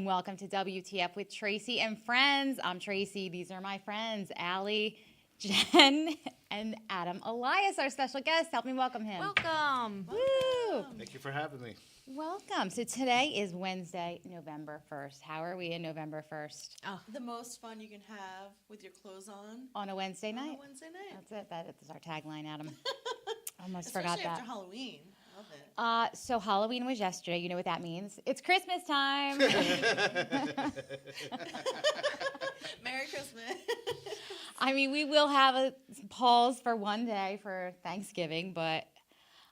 and welcome to WTF with Tracy and friends. I'm Tracy. These are my friends, Allie, Jen, and Adam Elias, our special guest. Help me welcome him. Welcome. Woo! Thank you for having me. Welcome. So today is Wednesday, November 1st. How are we in November 1st? Oh, The most fun you can have with your clothes On a Wednesday on night? a Wednesday night. That's it. That is our tagline, Adam. Almost Especially forgot that. after Halloween. Love it. So Halloween was yesterday. You know what that means? It's Christmas time. Merry Christmas. I mean, we will have a pause for one day for Thanksgiving, but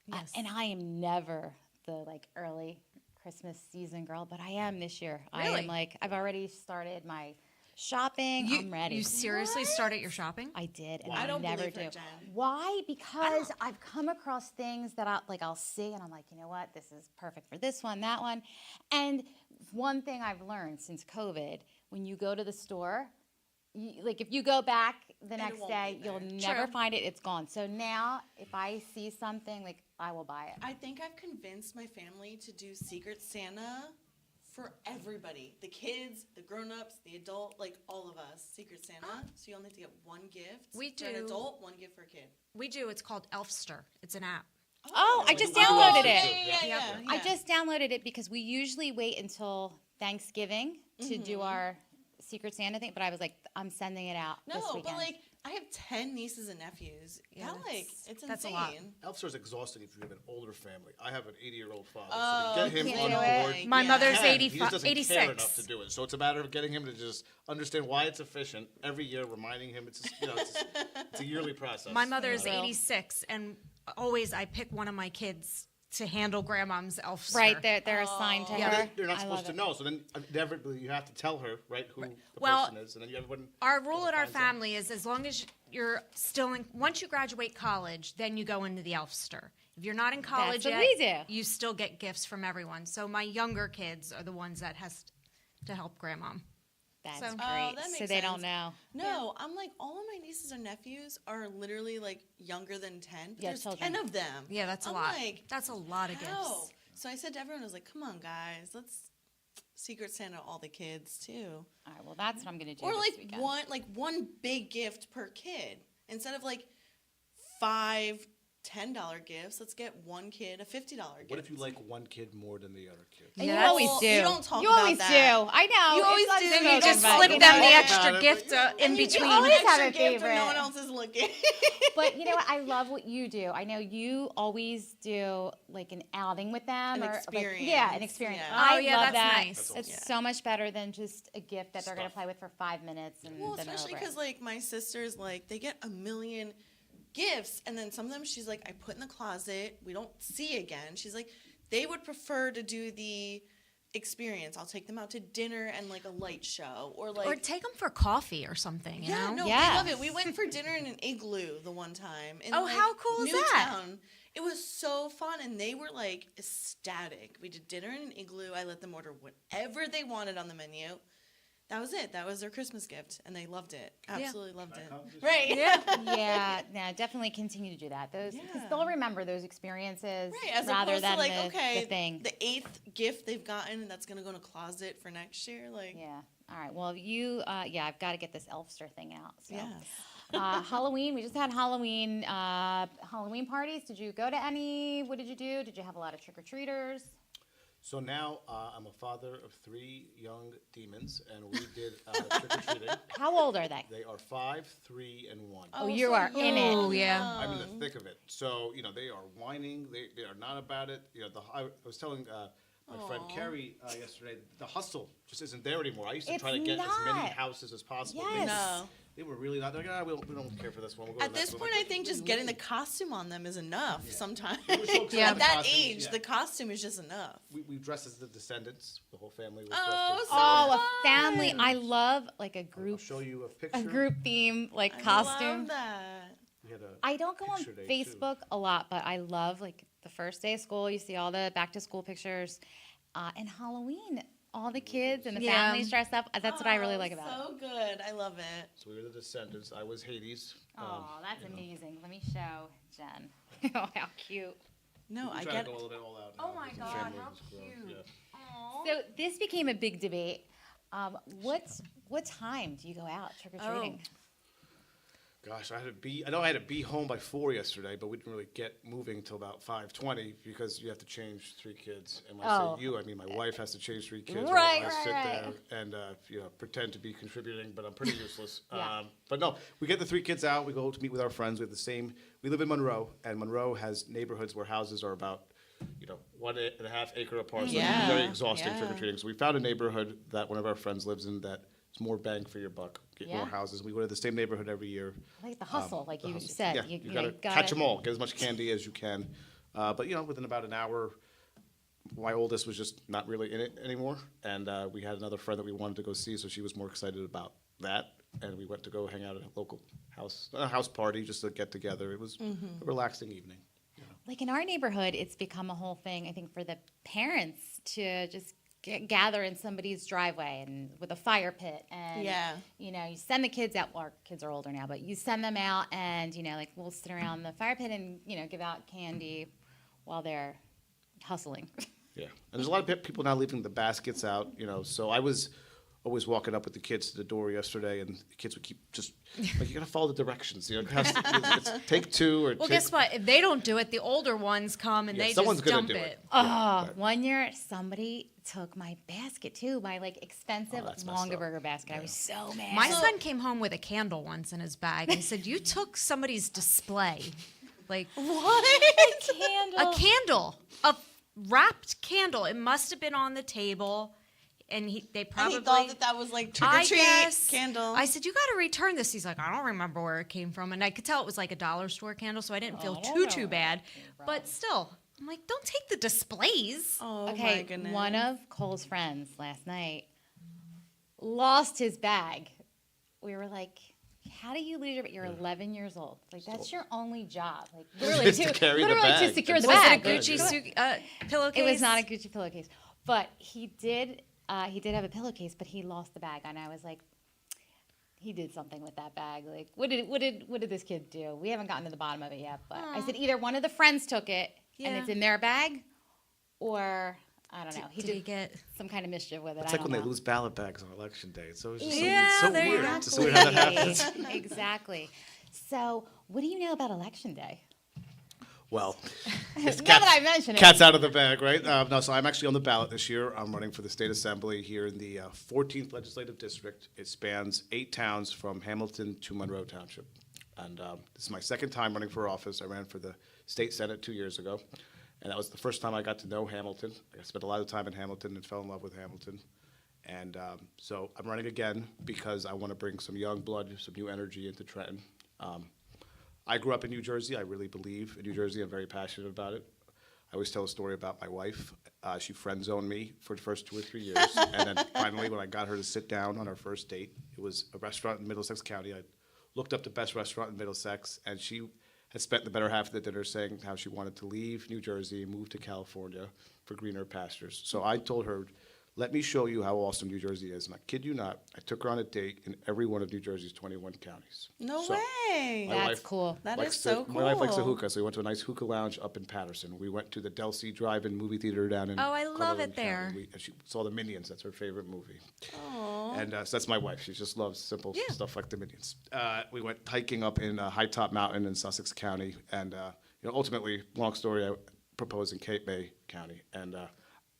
yes. and I am never the early Christmas season girl, but I am this year. I Really? am I've already started my shopping. I'm ready. You seriously started your shopping? I did, and I I don't never believe do. her, Jen. Why? Because I've come across things that I'll see, and I'm like, you know what? This is perfect for this one, that one. And one thing I've learned since COVID, when you go to the store, if you go back the next won't day, be there. you'll never True. find it. It's gone. So now, if I see something, I will buy it. I think I've convinced my family to do Secret Santa for everybody. The kids, the grown-ups, the adult, all of us. Secret Santa. So you only have to get one gift We for an do. adult, one gift for a kid. We do. It's called Elfster. It's an app. Oh, I just we do downloaded also it. too. Yeah. I just downloaded it because we usually wait until Thanksgiving to do our Secret Santa thing, but I was like, I'm sending it out this No, weekend. but I have 10 nieces and nephews. Yeah, It's insane. that's a lot. Elfster's exhausting if you have an older family. I have an 80-year-old father, Oh, so to get him can't on do board. it. My Yeah. mother's He 85, just doesn't 86. care enough to do it. So it's a matter of getting him to just understand why it's efficient every year, reminding him it's it's a yearly process. My mother is Well. 86, and always I pick one of my kids to handle grandmom's Elfster. Right, they're assigned to Yeah, her. They're not I supposed love to it. know, so then inevitably you have to tell her, right, who the Well, person is, and then everyone. Our rule at our finds out. family is as long as you're still in, once you graduate college, then you go into the Elfster. If you're not in college what yet, we do. you still get gifts from everyone. So my younger kids are the ones that has to help grandmom. That's So- great. Oh, that So makes they don't sense. know. No, I'm all of my nieces and nephews are literally younger than 10, but Yeah, there's children. 10 of them. Yeah, that's a I'm lot. like, That's a lot of how? gifts. So I said to everyone, I was like, come on, guys, let's Secret Santa all the kids too. All right, well, that's what I'm going to do Or this weekend. one big gift per kid. Instead of 5 $10 gifts, let's get one kid a $50 gift. What if you like one kid more than the other kid? And Yeah, you that's- always do. You don't talk You about always that. do. I know. You it's always do. unspoken, You You just but slip you them know the what? extra About it, gift but in And you between. always always have a have a gift when no favorite. one else is looking. But you know what? I love what you do. I know you always do an outing with them. An or experience. Yeah, an experience. Yeah. I Oh, yeah, love that's that. nice. It's Yeah. so much better than just a gift that they're going to Stuff. play with for 5 minutes and Well, then they're especially over it. because my sisters they get a million gifts, and then some of them she's like, I put in the closet, we don't see again. She's like, they would prefer to do the experience. I'll take them out to dinner and a light show, or Or take them for coffee or something, you yeah, know? no, Yes. they love it. We went for dinner in an igloo the one time. In, Oh, how cool is that? Newtown. It was so fun, and they were ecstatic. We did dinner in an igloo. I let them order whatever they wanted on the menu. That was it. That was their Christmas gift, and they loved it. Absolutely loved it. Right. Yeah, definitely continue to do that. Because Yeah. they'll remember those experiences Right, as rather opposed than to the thing. the 8th gift they've gotten that's gonna go in a closet for next year. Yeah. All right. Well, I've got to get this Elfster thing out. So. Yes. Halloween. We just had Halloween parties. Did you go to any? What did you do? Did you have a lot of trick or treaters? So now I'm a father of 3 young demons, and we did trick-or-treating. How old are they? They are 5, 3, and 1. Oh, you are in it. Oh, yeah. I'm in the thick of it. So, they are whining. They are not about it. I was telling my friend Carrie yesterday, the hustle just isn't there anymore. I used to try to It's get as many not. houses as possible. Yes. No. They were really not. They're like, we don't care for this one. We'll go to At the next this one. point, Like, I think just getting the costume on them is enough. Sometimes. They were so excited Yeah. At about that costumes, age, yeah. the costume is just enough. We dressed as the Descendants. The whole family was Oh, dressed as. so Oh, a fun. family. I love a I'll group show you a picture. theme I costume. love that. We had a I don't go on picture day, too. Facebook a lot, but I love the first day of school. You see all the back to school pictures, and Halloween. All the kids and the Yeah. families dressed up. That's what I really like about it. So good. I love it. So we were the Descendants. I was Hades. Oh, that's you know. amazing. Let me show Jen. Oh, how cute. No, We I try get to go a little bit all out. Oh now my because the God, family how was grown, cute. yeah. Aw. So this became a big debate. What time do you go out trick or treating? Gosh, I know I had to be home by 4 yesterday, but we didn't really get moving till about 5:20 because you have to change 3 kids. And when I Oh. say you, I mean my wife has to change 3 kids. Right, while I right, sit right. there and pretend to be contributing, but I'm pretty useless. Yeah. But no, we get the 3 kids out. We go to meet with our friends. We have the same. We live in Monroe, and Monroe has neighborhoods where houses are about 1.5 acre apart. So Yeah, it's very exhausting yeah. trick or treating. So we found a neighborhood that one of our friends lives in that is more bang for your buck. Get Yeah. more houses. We go to the same neighborhood every year. Like the hustle, like The you hustle. said. Yeah, you gotta catch them all. Get as much candy as you can. But within about an hour, my oldest was just not really in it anymore, and we had another friend that we wanted to go see, so she was more excited about that. And we went to go hang out at a local house party, just to get together. It was a relaxing evening. Like in our neighborhood, it's become a whole thing, I think, for the parents to just gather in somebody's driveway and with a fire pit. And, Yeah. you send the kids out. Well, our kids are older now, but you send them out and, we'll sit around the fire pit and, give out candy while they're hustling. Yeah, and there's a lot of people now leaving the baskets out, so I was always walking up with the kids to the door yesterday, and the kids would keep just, like, you gotta follow the directions, it's take 2 or Well, take. guess what? If they don't do it, the older ones come and Yeah, they someone's just gonna dump do it. it. Oh, Yeah, right. one year somebody took my basket too, my expensive Oh, that's messed up. Longaberger basket. I was so mad. My son came home with a candle once in his bag and he said, "You took somebody's display." Like, What? a candle, a wrapped candle. It must have been on the table, and they And probably. he thought that was like trick or I treat guess. candle. I said, "You got to return this." He's like, "I don't remember where it came from," and I could tell it was like a dollar store candle, so I didn't feel I don't know too where bad. it came from. But still, I'm like, don't take the displays. Oh my Okay, goodness. one of Cole's friends last night lost his bag. We were like, how do you lose your bag? You're 11 years old. Like, that's your only job. Like, literally, Just to carry the bag. to secure the Was bag. it a Gucci pillowcase? It was not a Gucci pillowcase. But he did have a pillowcase, but he lost the bag. And I was like, he did something with that bag. Like, what did this kid do? We haven't gotten to the bottom of it yet. But I said either one of the friends took it and Yeah. it's in their bag, or I don't know. He Did he did get? some kind of mischief with it. It's I like don't when know. they lose ballot bags on election day. It's always just Yeah, so there you weird. go. It's so weird how that happens. Exactly. So, what do you know about Election Day? Well, Now that I mention it. cat's out of the bag, right? No, so I'm actually on the ballot this year. I'm running for the state assembly here in the 14th legislative district. It spans 8 towns from Hamilton to Monroe Township. And this is my second time running for office. I ran for the state senate 2 years ago. And that was the first time I got to know Hamilton. I spent a lot of time in Hamilton and fell in love with Hamilton. And so I'm running again because I want to bring some young blood, some new energy into Trenton. I grew up in New Jersey. I really believe in New Jersey. I'm very passionate about it. I always tell a story about my wife. She friend zoned me for the first 2 or 3 years. And then finally, when I got her to sit down on our first date, it was a restaurant in Middlesex County. I looked up the best restaurant in Middlesex, and she had spent the better half of the dinner saying how she wanted to leave New Jersey and move to California for greener pastures. So I told her, let me show you how awesome New Jersey is. And I kid you not, I took her on a date in every one of New Jersey's 21 counties. No So, way. my That's wife cool. That likes is so My wife likes a cool. hookah, so we went to a nice hookah lounge up in Patterson. We went to the Delsey Drive-In movie theater down in Oh, I love Cumberland it there. County. And she saw the Minions. That's her favorite movie. Aw. And so that's my wife. She just loves simple Yeah. stuff like the Minions. We went hiking up in High Top Mountain in Sussex County, and ultimately, long story, I proposed in Cape May County. And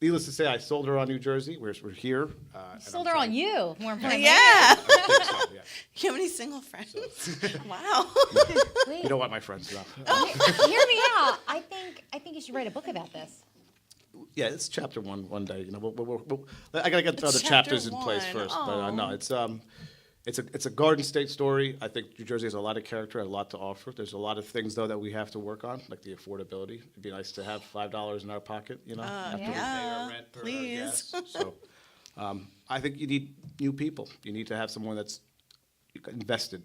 needless to say, I sold her on New Jersey. We're here. and Sold I'm her on trying- you, more importantly. Yeah. I think so, yeah. You have any single friends? Wow. Wait, You know what, my friends know. hear me out. I think you should write a book about this. Yeah, it's chapter one day. I gotta get the other Chapter chapters in place one. first. But no, it's a Garden State story. I think New Jersey has a lot of character, a lot to offer. There's a lot of things though that we have to work on, like the affordability. It'd be nice to have $5 in our pocket, after we pay yeah, our rent or our please. gas. So, I think you need new people. You need to have someone that's invested.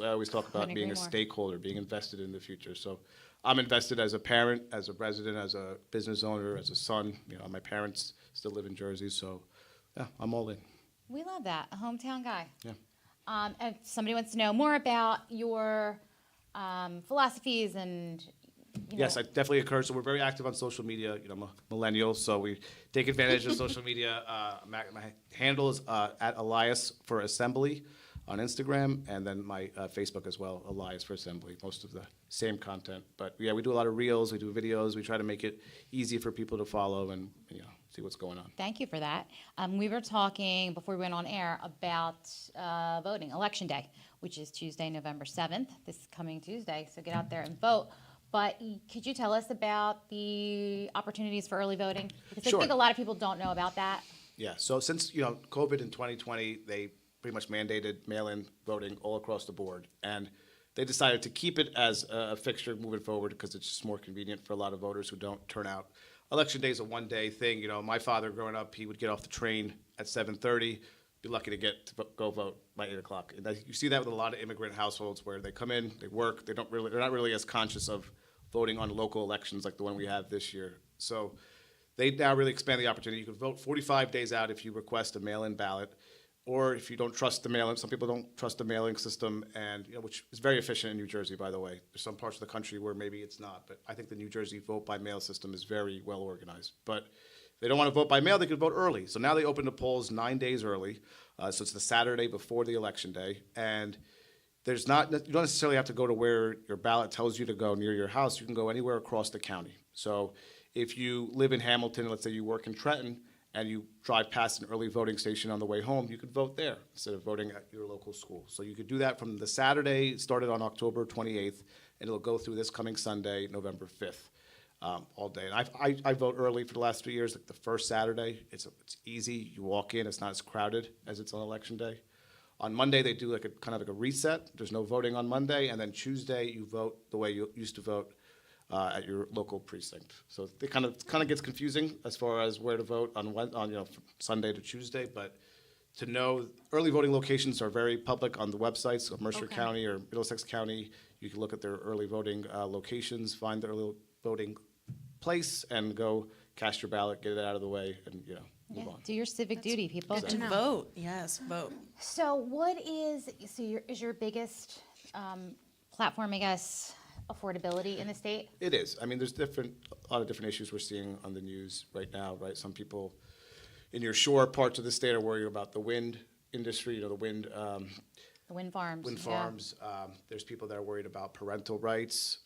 I always talk about Couldn't being a agree more. stakeholder, being invested in the future. So I'm invested as a parent, as a resident, as a business owner, as a son. My parents still live in Jersey, so yeah, I'm all in. We love that. A hometown guy. Yeah. If somebody wants to know more about your philosophies and Yes, I definitely encourage. So we're very active on social media. You know, I'm a millennial, so we take advantage of social media. My handle is at Elias for Assembly on Instagram, and then my Facebook as well, Elias for Assembly. Most of the same content, but yeah, we do a lot of reels. We do videos. We try to make it easy for people to follow and see what's going on. Thank you for that. We were talking before we went on air about voting, Election Day, which is Tuesday, November 7th, this coming Tuesday. So get out there and vote. But could you tell us about the opportunities for early voting? Because Sure. I think a lot of people don't know about that. Yeah. So since COVID in 2020, they pretty much mandated mail-in voting all across the board, and they decided to keep it as a fixture moving forward because it's just more convenient for a lot of voters who don't turn out. Election day is a one-day thing. My father growing up, he would get off the train at 7:30, be lucky to get to go vote by 8 o'clock. And you see that with a lot of immigrant households where they come in, they work, they're not really as conscious of voting on local elections like the one we have this year. So they now really expand the opportunity. You can vote 45 days out if you request a mail-in ballot, or if you don't trust the mail-in. Some people don't trust the mailing system, and which is very efficient in New Jersey, by the way. There's some parts of the country where maybe it's not, but I think the New Jersey vote-by-mail system is very well organized. But if they don't want to vote by mail, they could vote early. So now they open the polls 9 days early, so it's the Saturday before the election day, and you don't necessarily have to go to where your ballot tells you to go near your house. You can go anywhere across the county. So if you live in Hamilton, let's say you work in Trenton, and you drive past an early voting station on the way home, you could vote there instead of voting at your local school. So you could do that from the Saturday, started on October 28th, and it'll go through this coming Sunday, November 5th, all day. And I vote early for the last 3 years, like the first Saturday. It's easy. You walk in. It's not as crowded as it's on Election Day. On Monday, they do kind of like a reset. There's no voting on Monday. And then Tuesday, you vote the way you used to vote at your local precinct. So it kind of gets confusing as far as where to vote on from Sunday to Tuesday. But to know, early voting locations are very public on the websites of Mercer County or Middlesex County. You can look at their early voting locations, find the early voting place, and go cast your ballot, get it out of the way, and move on. Do your civic duty, people. And vote. Yes, vote. So is your biggest platform, I guess, affordability in the state? It is. I mean, there's a lot of different issues we're seeing on the news right now, right? Some people in your shore parts of the state are worried about the wind industry, the wind farms. Wind farms. There's people that are worried about parental rights,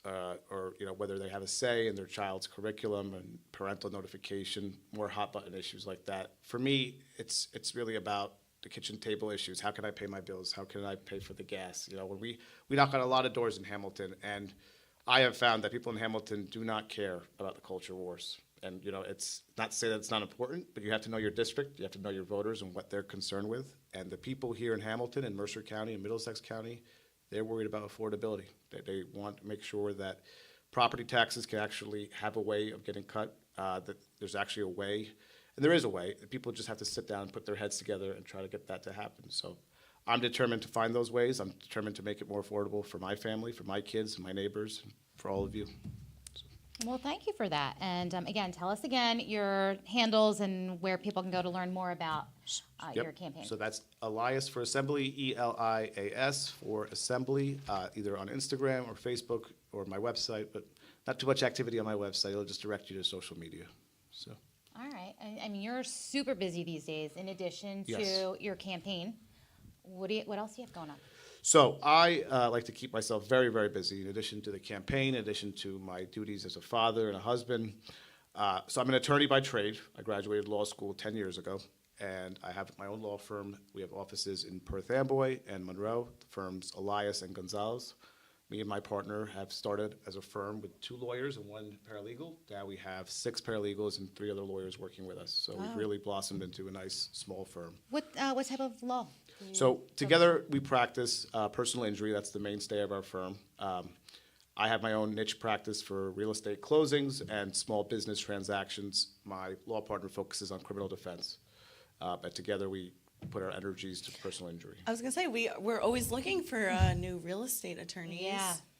or whether they have a say in their child's curriculum and parental notification. More hot button issues like that. For me, it's really about the kitchen table issues. How can I pay my bills? How can I pay for the gas? When we knock on a lot of doors in Hamilton, and I have found that people in Hamilton do not care about the culture wars. And it's not to say that it's not important, but you have to know your district, you have to know your voters and what they're concerned with. And the people here in Hamilton and Mercer County and Middlesex County, they're worried about affordability. They want to make sure that property taxes can actually have a way of getting cut, that there's actually a way. And there is a way. People just have to sit down and put their heads together and try to get that to happen. So I'm determined to find those ways. I'm determined to make it more affordable for my family, for my kids, my neighbors, for all of you. Well, thank you for that. And again, tell us again your handles and where people can go to learn more about your campaign. So that's Elias for Assembly, ELIAS for Assembly, either on Instagram or Facebook or my website, but not too much activity on my website. It'll just direct you to social media. So. All right. I mean, you're super busy these days. In addition to Yes. your campaign, what else do you have going on? So I like to keep myself very, very busy in addition to the campaign, in addition to my duties as a father and a husband. So I'm an attorney by trade. I graduated law school 10 years ago, and I have my own law firm. We have offices in Perth Amboy and Monroe, the firms Elias and Gonzalez. Me and my partner have started as a firm with 2 lawyers and 1 paralegal. Now we have 6 paralegals and 3 other lawyers working with us. So we've really blossomed into a nice small firm. What type of law? So together we practice personal injury. That's the mainstay of our firm. I have my own niche practice for real estate closings and small business transactions. My law partner focuses on criminal defense. But together we put our energies to personal injury. I was gonna say we're always looking for new real estate attorneys.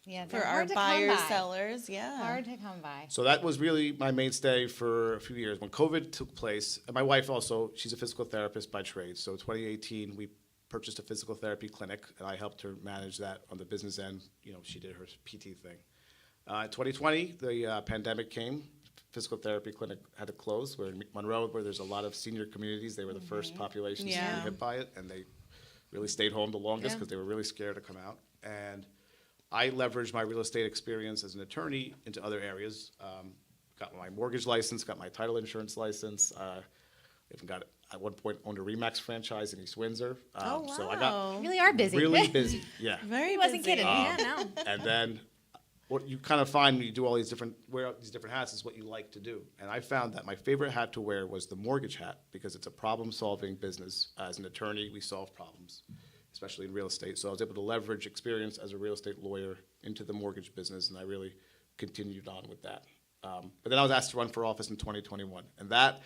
Yeah. For they're our hard to come buyers, by. sellers. Yeah. Hard to come by. So that was really my mainstay for a few years. When COVID took place, and my wife also, she's a physical therapist by trade. So 2018, we purchased a physical therapy clinic, and I helped her manage that on the business end. She did her PT thing. 2020, the pandemic came. Physical therapy clinic had to close. We're in Monroe, where there's a lot of senior communities. They were the first populations to Yeah. be hit by it, and they really stayed home the longest Yeah. because they were really scared to come out. And I leveraged my real estate experience as an attorney into other areas. Got my mortgage license, got my title insurance license. Even got, at one point, owned a Remax franchise in East Windsor. So I got You really are busy. really busy. Yeah. Very He wasn't busy. kidding. Yeah, no. And then what you kind of find when you do all these different, wear out these different hats is what you like to do. And I found that my favorite hat to wear was the mortgage hat because it's a problem-solving business. As an attorney, we solve problems, especially in real estate. So I was able to leverage experience as a real estate lawyer into the mortgage business, and I really continued on with that. But then I was asked to run for office in 2021, and that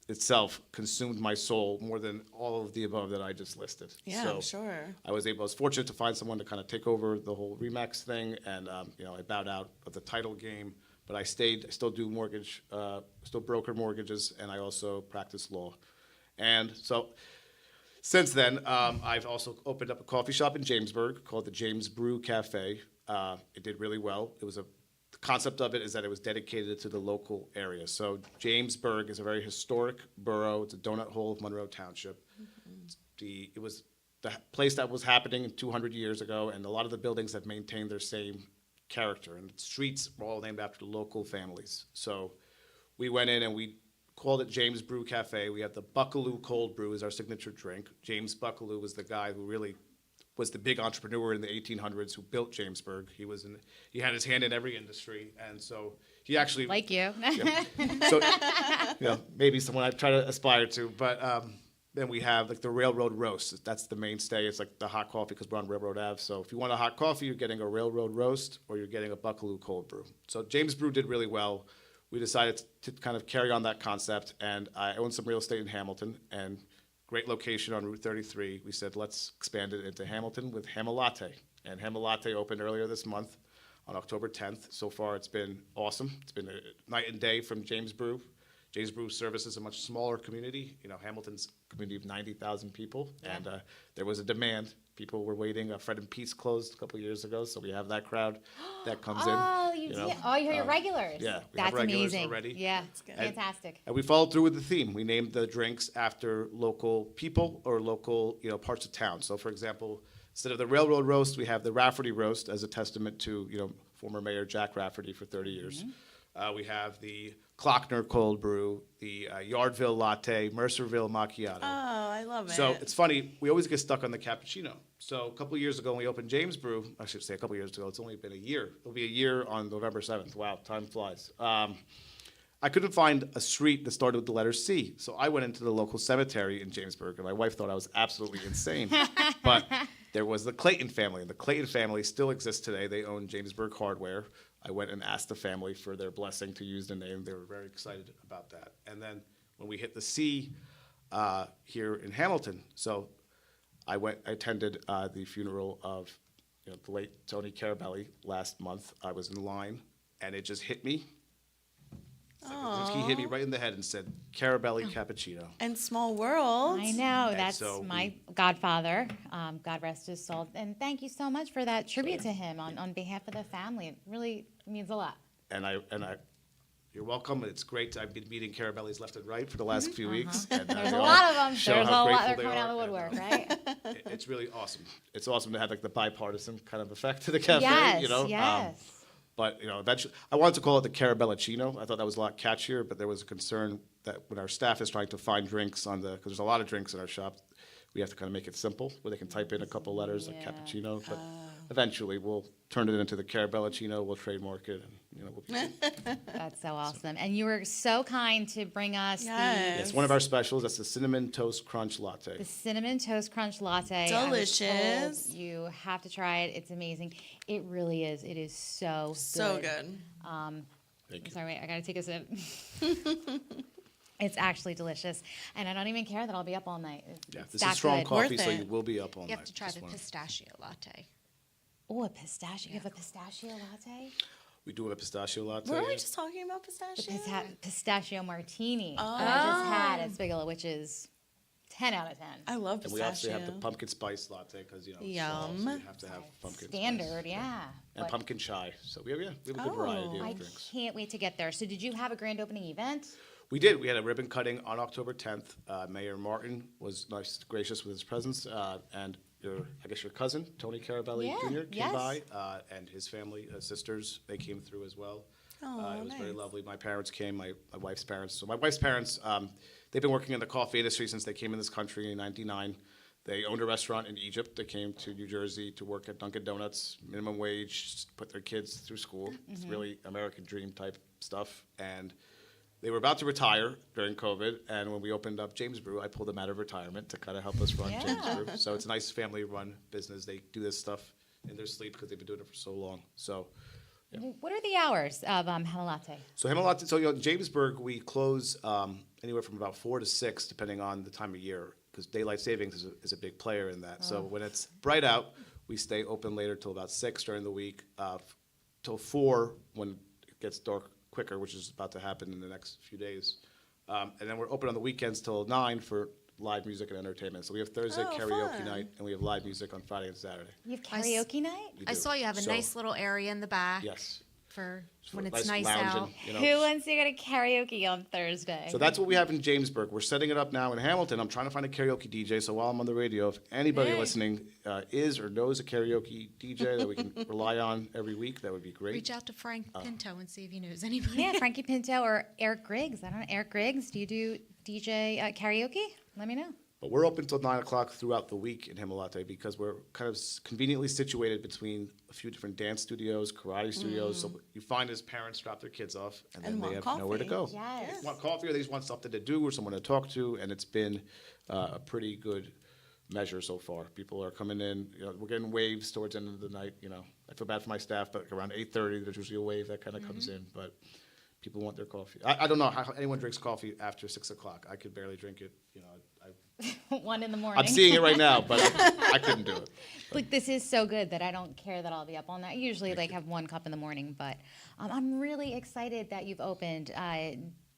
itself consumed my soul more than all of the above that I just listed. Yeah, So I'm sure. I was fortunate to find someone to kind of take over the whole Remax thing, and I bowed out of the title game, but I still do mortgage, still broker mortgages, and I also practice law. And so since then, I've also opened up a coffee shop in Jamesburg called the James Brew Cafe. It did really well. The concept of it is that it was dedicated to the local area. So Jamesburg is a very historic borough. It's a donut hole of Monroe Township. It was the place that was happening 200 years ago, and a lot of the buildings have maintained their same character. And the streets were all named after local families. So we went in and we called it James Brew Cafe. We had the Buckaloo Cold Brew as our signature drink. James Buckaloo was the guy who really was the big entrepreneur in the 1800s who built Jamesburg. He had his hand in every industry, and so he actually Like you. so maybe someone I try to aspire to. But then we have like the Railroad Roast. That's the mainstay. It's like the hot coffee because we're on Railroad Ave. So if you want a hot coffee, you're getting a Railroad Roast or you're getting a Buckaloo Cold Brew. So James Brew did really well. We decided to kind of carry on that concept, and I own some real estate in Hamilton, and great location on Route 33. We said, let's expand it into Hamilton with Ham-A-Latte. And Ham-A-Latte opened earlier this month on October 10th. So far, it's been awesome. It's been a night and day from James Brew. James Brew services a much smaller community. Hamilton's a community of 90,000 people, and there was a demand. People were waiting. Fred and Pete's closed a couple years ago, so we have that crowd that comes in. Oh, you know. did. Oh, you have your regulars. yeah, we have That's regulars amazing. already. Yeah, good. fantastic. And we followed through with the theme. We named the drinks after local people or local, parts of town. So, for example, instead of the Railroad Roast, we have the Rafferty Roast as a testament to, former Mayor Jack Rafferty for 30 years. We have the Klockner Cold Brew, the Yardville Latte, Mercerville Macchiato. Oh, I love it. So it's funny, we always get stuck on the cappuccino. So a couple of years ago when we opened James Brew, I should say a couple of years ago, it's only been a year. It'll be a year on November 7th. Wow, time flies. I couldn't find a street that started with the letter C. So I went into the local cemetery in Jamesburg, and my wife thought I was absolutely insane. But there was the Clayton family, and the Clayton family still exists today. They own Jamesburg Hardware. I went and asked the family for their blessing to use the name. They were very excited about that. And then when we hit the C here in Hamilton, so I attended the funeral of the late Tony Carabelli last month. I was in line, and it just hit me. He hit me right in the head and said, Carabelli Cappuccino. And Small World. I know. And That's so my godfather. God rest his soul. And thank you so much for that tribute to him on behalf of the family. It really means a lot. And you're welcome. It's great. I've been meeting Carabellis left and right for the last few weeks. And, There's they a all lot of them. show There's a how lot. They're grateful coming they out of the are. woodwork, right? It's really awesome. It's awesome to have like the bipartisan kind of effect to the cafe. Yes, Yes. yes. But eventually, I wanted to call it the Carabellaccino. I thought that was a lot catchier, but there was a concern that when our staff is trying to find drinks because there's a lot of drinks in our shop, we have to kind of make it simple, where they can type in a couple letters like Yeah. cappuccino. But eventually, we'll turn it into the Carabellaccino. We'll trademark it, and we'll be. That's so awesome. And you were so kind to bring us Yes. It's one of our specials. That's the cinnamon toast crunch latte. the Cinnamon Toast Crunch Latte. I was told Delicious. You have to try it. It's amazing. It really is. It is so good. So good. Thank you. Sorry, wait, I gotta take a sip. It's actually delicious, and I don't even care that I'll be up all night. Yeah, It's this that is strong good. coffee, Worth so it. you will be up all night. You have to try Just the wanna- pistachio latte. Oh, a pistachio. You have a pistachio latte? We do have a pistachio latte. Weren't we just talking about The pistachio? pistachio martini that I just had at Spigolo, which is 10 out of 10. I love And we obviously have the pistachio. pumpkin spice latte because, it's fall, Yum. so you have to have pumpkin Standard, spice. yeah. And but pumpkin chai. So we have a good variety I of drinks. can't wait to get there. So did you have a grand opening event? We did. We had a ribbon cutting on October 10th. Mayor Martin was nice, gracious with his presence, and I guess your cousin, Tony Carabelli Yeah, Jr. came yes. by, and his family, sisters, they came through as well. Oh, It was very nice. lovely. My parents came, my wife's parents. So my wife's parents, they've been working in the coffee industry since they came in this country in '99. They owned a restaurant in Egypt. They came to New Jersey to work at Dunkin' Donuts, minimum wage, put their kids through school. It's really American dream type stuff. And they were about to retire during COVID, and when we opened up James Brew, I pulled them out of retirement to kind of help us run James Yeah. Brew. So it's a nice family-run business. They do this stuff in their sleep because they've been doing it for so long. So, What are the hours of Hemalatte? so Hemalatte, so in Jamesburg, we close anywhere from about 4 to 6, depending on the time of year, because daylight savings is a big player in that. So when it's bright out, we stay open later till about 6 during the week, till 4 when it gets dark quicker, which is about to happen in the next few days. And then we're open on the weekends till 9 for live music and entertainment. So we have Thursday Oh, karaoke fun. night, and we have live music on Friday and Saturday. You have I s- karaoke night? We I do. saw you have a So, nice little area in the back Yes. for For when it's nice lounging, out. Who wants to go to karaoke on Thursday? So that's what we have in Jamesburg. We're setting it up now in Hamilton. I'm trying to find a karaoke DJ. So while I'm on the radio, if anybody Yay. listening is or knows a karaoke DJ that we can rely on every week, that would be great. Reach out to Frank Pinto and see if he knows anybody. Yeah, Frankie Pinto or Eric Griggs. I don't know. Eric Griggs, do you do DJ karaoke? Let me know. But we're open till 9 o'clock throughout the week in Hemalatte because we're kind of conveniently situated between a few different dance studios, karate studios. So you find as parents drop their kids off and then And they want have nowhere to coffee. go. Yes. They want coffee or they just want something to do or someone to talk to, and it's been a pretty good measure so far. People are coming in, we're getting waves towards the end of the night, I feel bad for my staff, but around 8:30, there's usually a wave that kind of comes in, but people want their coffee. I don't know how anyone drinks coffee after 6 o'clock. I could barely drink it, 1 in the morning. I'm seeing it right now, but I couldn't do it. Like, this is so good that I don't care that I'll be up all night. I usually have 1 cup in the morning, but I'm really excited that you've opened.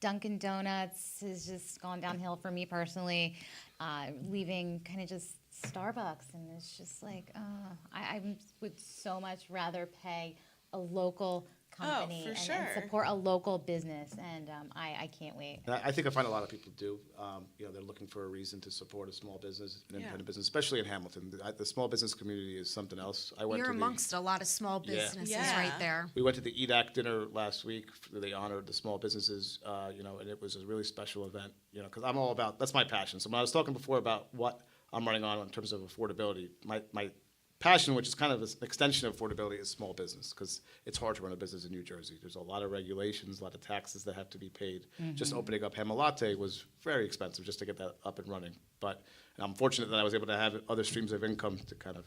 Dunkin' Donuts has just gone downhill for me personally, leaving kind of just Starbucks, and it's just like, I would so much rather pay a local company for and sure. support a local business, and I can't wait. And I think I find a lot of people do. They're looking for a reason to support a small business, an independent business, especially in Hamilton. The small business community is something else. You're amongst a lot of small Yeah. businesses Yeah. right there. We went to the EDAC dinner last week. They honored the small businesses, and it was a really special event, because I'm all about, that's my passion. So when I was talking before about what I'm running on in terms of affordability, my passion, which is kind of an extension of affordability, is small business, because it's hard to run a business in New Jersey. There's a lot of regulations, a lot of taxes that have to be paid. Just opening up Hemalatte was very expensive just to get that up and running. But I'm fortunate that I was able to have other streams of income to kind of,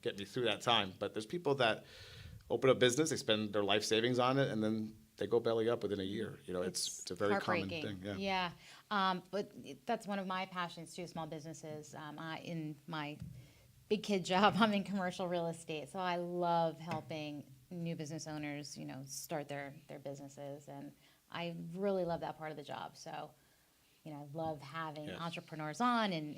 get me through that time. But there's people that open a business, they spend their life savings on it, and then they go belly up within a year. It's a very common Heartbreaking. thing. Yeah. But that's one of my passions too, small businesses. In my big kid job, I'm in commercial real estate, so I love helping new business owners, start their businesses, and I really love that part of the job. So, I love having Yes. entrepreneurs on, and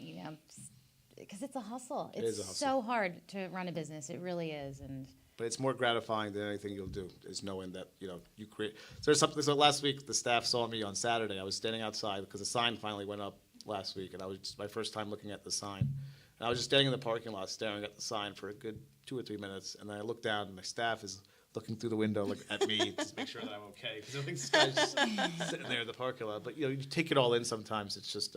because it's a hustle. It It's is a hustle. so hard to run a business. It really is, and But it's more gratifying than anything you'll do, is knowing that, you create. So there's something, so last week, the staff saw me on Saturday. I was standing outside because the sign finally went up last week, and it's my first time looking at the sign. And I was just standing in the parking lot staring at the sign for a good 2 or 3 minutes, and then I looked down, and my staff is looking through the window at me to make sure that I'm okay, because I think this guy's just sitting there in the parking lot. But, you take it all in sometimes. It's just,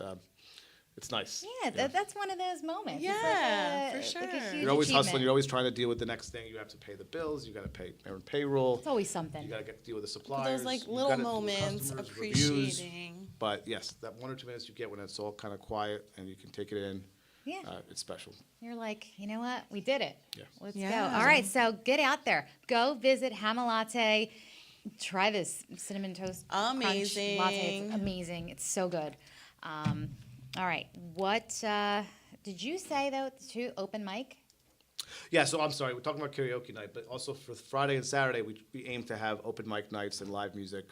it's nice. yeah, that's one of those moments. Yeah, it's like for Like a sure. huge You're always hustling. achievement. You're always trying to deal with the next thing. You have to pay the bills. You got to pay payroll. It's always something. You got to deal with the suppliers. Those like you little gotta deal with moments, customers, reviews. appreciating. But yes, that 1 or 2 minutes you get when it's all kind of quiet and you can take it in, Yeah. it's special. You're like, you know what? We did it. Yeah. Let's Yeah. go. All right, so get out there. Go visit Hemalatte. Try this cinnamon toast crunch latte. Amazing. It's amazing. It's so good. All right. What did you say though? To open mic? Yeah, so I'm sorry, we're talking about karaoke night, but also for Friday and Saturday, we aim to have open mic nights and live music.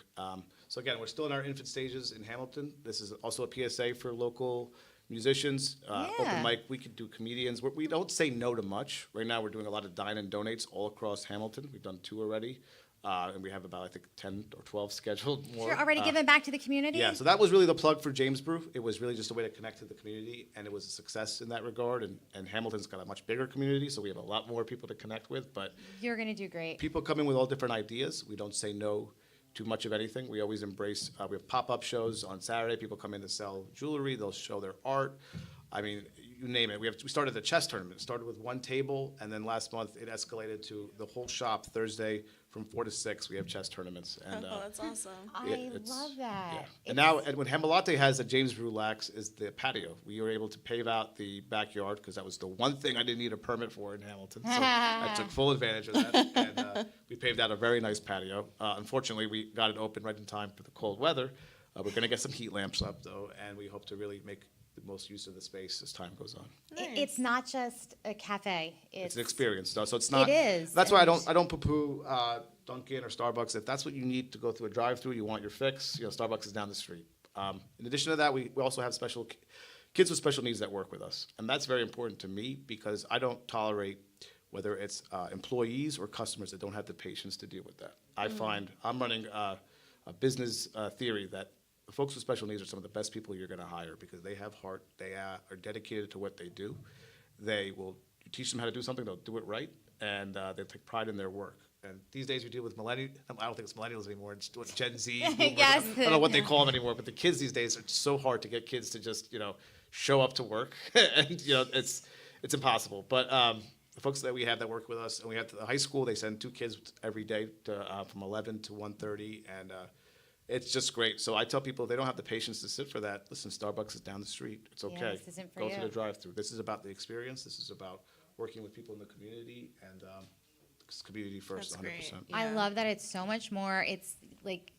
So again, we're still in our infant stages in Hamilton. This is also a PSA for local musicians, Yeah. open mic. We could do comedians. We don't say no to much. Right now, we're doing a lot of dine and donates all across Hamilton. We've done 2 already, and we have about, I think, 10 or 12 scheduled more. You're already giving back to the community? Yeah, so that was really the plug for James Brew. It was really just a way to connect to the community, and it was a success in that regard. And Hamilton's got a much bigger community, so we have a lot more people to connect with. But You're going to do great. people come in with all different ideas. We don't say no to much of anything. We always embrace, we have pop-up shows on Saturday. People come in to sell jewelry. They'll show their art. I mean, you name it. We started the chess tournament. It started with 1 table, and then last month it escalated to the whole shop. Thursday from 4 to 6, we have chess tournaments. And, Oh, that's awesome. I it's- love that. yeah. And now, and what Hamilate has at James Brew lacks is the patio. We were able to pave out the backyard because that was the one thing I didn't need a permit for in Hamilton. So I took full advantage of that. And we paved out a very nice patio. Unfortunately, we got it open right in time for the cold weather. We're going to get some heat lamps up, though, and we hope to really make the most use of the space as time goes on. It's not just a cafe. It's an experience, though, so it's not. It is, That's why and- I don't poo-poo Dunkin' or Starbucks. If that's what you need to go through a drive-through, you want your fix. Starbucks is down the street. In addition to that, we also have special kids with special needs that work with us, and that's very important to me because I don't tolerate whether it's employees or customers that don't have the patience to deal with that. I find I'm running a business theory that the folks with special needs are some of the best people you're going to hire because they have heart. They are dedicated to what they do. They will you teach them how to do something, they'll do it right, and they take pride in their work. And these days we deal with millennials. I don't think it's millennials anymore. It's what Gen Z. Boomers. Yes. I don't know what they call them anymore. But the kids these days, it's so hard to get kids to just show up to work, and it's impossible. But the folks that we have that work with us, and we have the high school. They send 2 kids every day from 11 to 1:30, and it's just great. So I tell people if they don't have the patience to sit for that. Listen, Starbucks is down the street. It's okay. this isn't for Go you. through the drive-through. This is about the experience. This is about working with people in the community and it's community first, That's 100%. great. I Yeah. love that it's so much more. It's like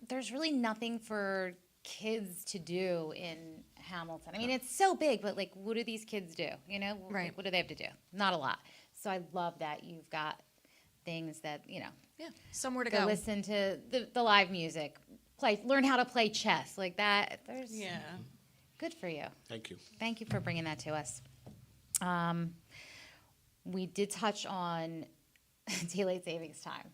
there's really nothing for kids to do in Hamilton. I mean, it's so big, but like, what do these kids do? Right. What do they have to do? Not a lot. So I love that you've got things that Yeah, somewhere to go go. listen to the live music, learn how to play chess like that. There's Yeah. good for you. Thank you. Thank you for bringing that to us. We did touch on daylight savings time,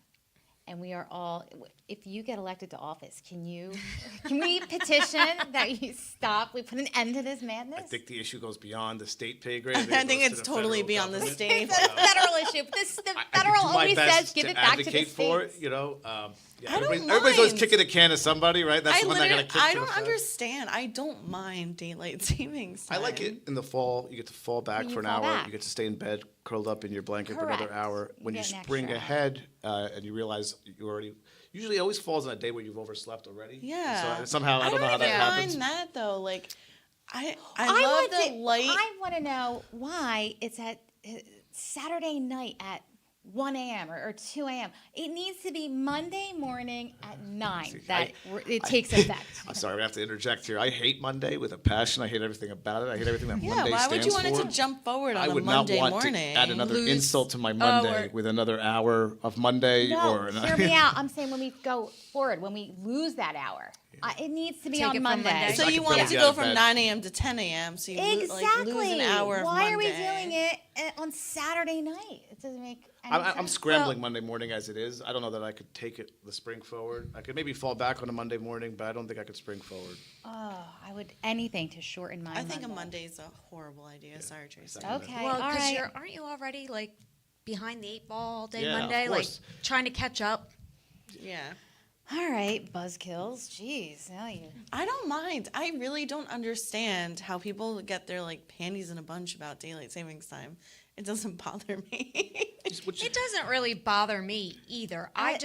and we are all. If you get elected to office, can we petition that you stop? We put an end to this madness. I think the issue goes beyond the state pay grade. I think it's totally beyond the state. It's a federal issue. But the I can federal do my always best says give to it back to the advocate for states. it. I don't Everybody's always mind. kicking a can at somebody, right? That's the one that got kicked. I to the don't side. understand. I don't mind daylight savings I time. like it in the fall. You get to fall back When you for an fall hour. back. You get to stay in bed, curled up in your blanket for another Correct. hour. You When you get an spring extra hour. ahead and you realize you already. Usually, it always falls on a day where you've overslept already. Yeah. So somehow I don't know how that even happens. mind that though. Like, I want love the to- light. I want to know why it's at Saturday night at 1 a.m. or 2 a.m. It needs to be Monday morning at 9 that it takes effect. I'm sorry, I have to interject here. I hate Monday with a passion. I hate everything about it. I hate everything that Yeah, Monday why would you stands want it for. to jump forward on I a would Monday not want morning? to add another Lose- insult to my Monday or- with another hour of Monday No, or hear me out. I'm saying when we go forward, when we lose that hour, it needs to be Take it on from Monday. Monday. So I you can want it barely to get go out of from bed. 9 a.m. to 10 a.m. So you Exactly. lose an hour of Why Monday. are we doing it on Saturday night? It doesn't make any I'm sense. scrambling Monday morning as it is. I don't know that I could take it the spring forward. I could maybe fall back on a Monday morning, but I don't think I could spring forward. Oh, I would anything to shorten my I think a Monday. Monday is a horrible idea. Sorry, Tracy. Okay, Well, all right. aren't you already like behind the 8 ball all day Yeah, of Monday, like course. trying to catch up? Yeah. All right, buzzkills. Jeez, now you. I don't mind. I really don't understand how people get their like panties in a bunch about daylight savings time. It doesn't bother me. It doesn't really bother me either. I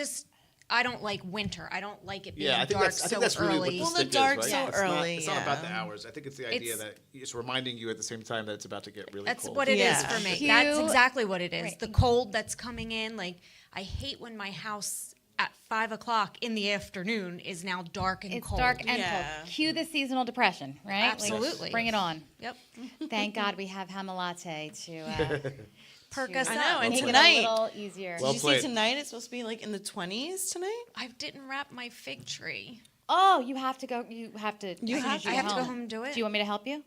don't like winter. I don't like it being Yeah, I think dark that's so really early. what Well, the the stick dark's is, so right? early, It's not about the yeah. hours. I think it's the idea It's- that it's reminding you at the same time that it's about to get really That's cold. what it is Yeah. for me. Cue- That's exactly what it is. Right. The cold that's coming in. Like, I hate when my house at 5 o'clock in the afternoon is now dark and It's cold. dark and Yeah. cold. Cue the seasonal depression, right? Like, Absolutely. bring it on. Yep. Thank God we have Hamalate to Perk to us I up. know, and make tonight- it a little easier. Well Did you played. see tonight? It's supposed to be like in the 20s tonight. I didn't wrap my fig tree. Oh, you have to go. You have to. You as soon have as to. get I have to go home and do it? Do you want me to help you?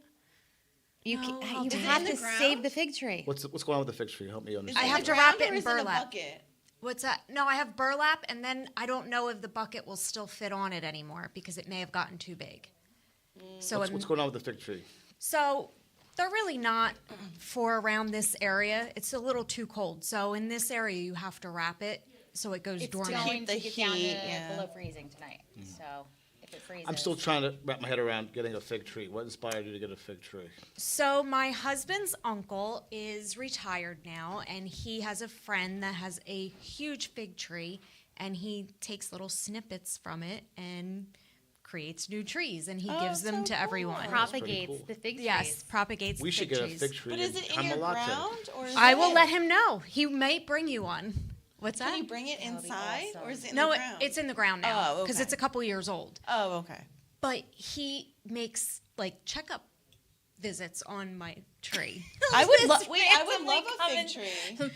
You No, can, I'll you do have it. to In the ground? save the fig tree. What's going on with the fig tree? Help me Is understand. I have in the to wrap ground it or in is it a burlap. bucket? What's that? No, I have burlap, and then I don't know if the bucket will still fit on it anymore because it may have gotten too big. So, What's going on with the fig tree? so they're really not for around this area. It's a little too cold. So in this area, you have to wrap it so it goes It's dormant. going the to get down to heat, yeah. below freezing tonight. So if it freezes. I'm still trying to wrap my head around getting a fig tree. What inspired you to get a fig tree? So my husband's uncle is retired now, and he has a friend that has a huge fig tree, and he takes little snippets from it and creates new trees, and he gives them so to everyone. cool. That's pretty propagates cool. the fig trees. Yes, propagates We the should fig get a trees. fig tree. But is it in and your Camelot ground or is I it- will let him know. He might bring you one. What's that? Can you bring it That would be inside awesome. or is it in No, the ground? it's in the ground now Oh, because okay. it's a couple years old. Oh, okay. But he makes like checkup visits on my tree. I would This love. Wait, I would randomly love a coming- fig tree.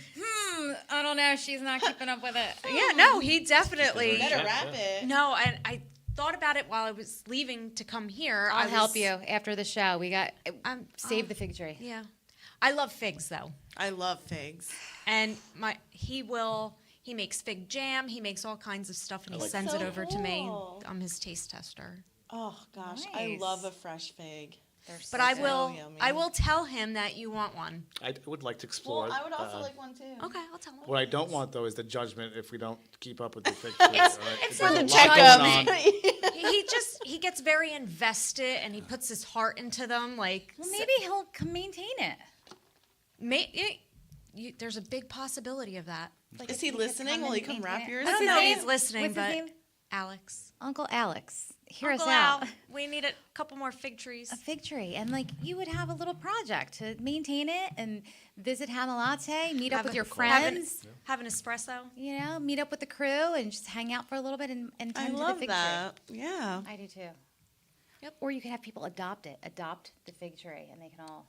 I don't know. She's not keeping up with it. Yeah, no, he definitely. Better Better wrap it. No, and I thought about it while I was leaving to come here. I'll I help was- you after the show. We got save I'll- the fig tree. Yeah, I love figs though, I love figs. and he makes fig jam. He makes all kinds of stuff, and he like sends that. it over to me. Cool. I'm his taste tester. Oh gosh, I Nice. love a fresh fig. They're But so I good. will. yummy. I will tell him that you want one. I would like to explore. Well, I would also uh, like one too. Okay, I'll tell him. What I don't want though is the judgment if we don't keep up with the fig tree. It's- all right? it's There's for a the lot checkup. going on. He gets very invested, and he puts his heart into them. Like Well, maybe he'll maintain it. there's a big possibility of that. Like, Is if he could listening? come Will and he come maintain wrap it. yours? I don't What's know his if he's name? listening, What's but his name? Alex. Uncle Alex. Hear Uncle us out. Al, we need a couple more fig trees. A fig tree, and like you would have a little project to maintain it and visit Camelot, meet up Have with a- your have an- friends. Have an espresso. You know, meet up with the crew and just hang out for a little bit and I tend to the love fig that. Yeah. tree. I do too. Yep. Or you could have people adopt the fig tree, and they can all.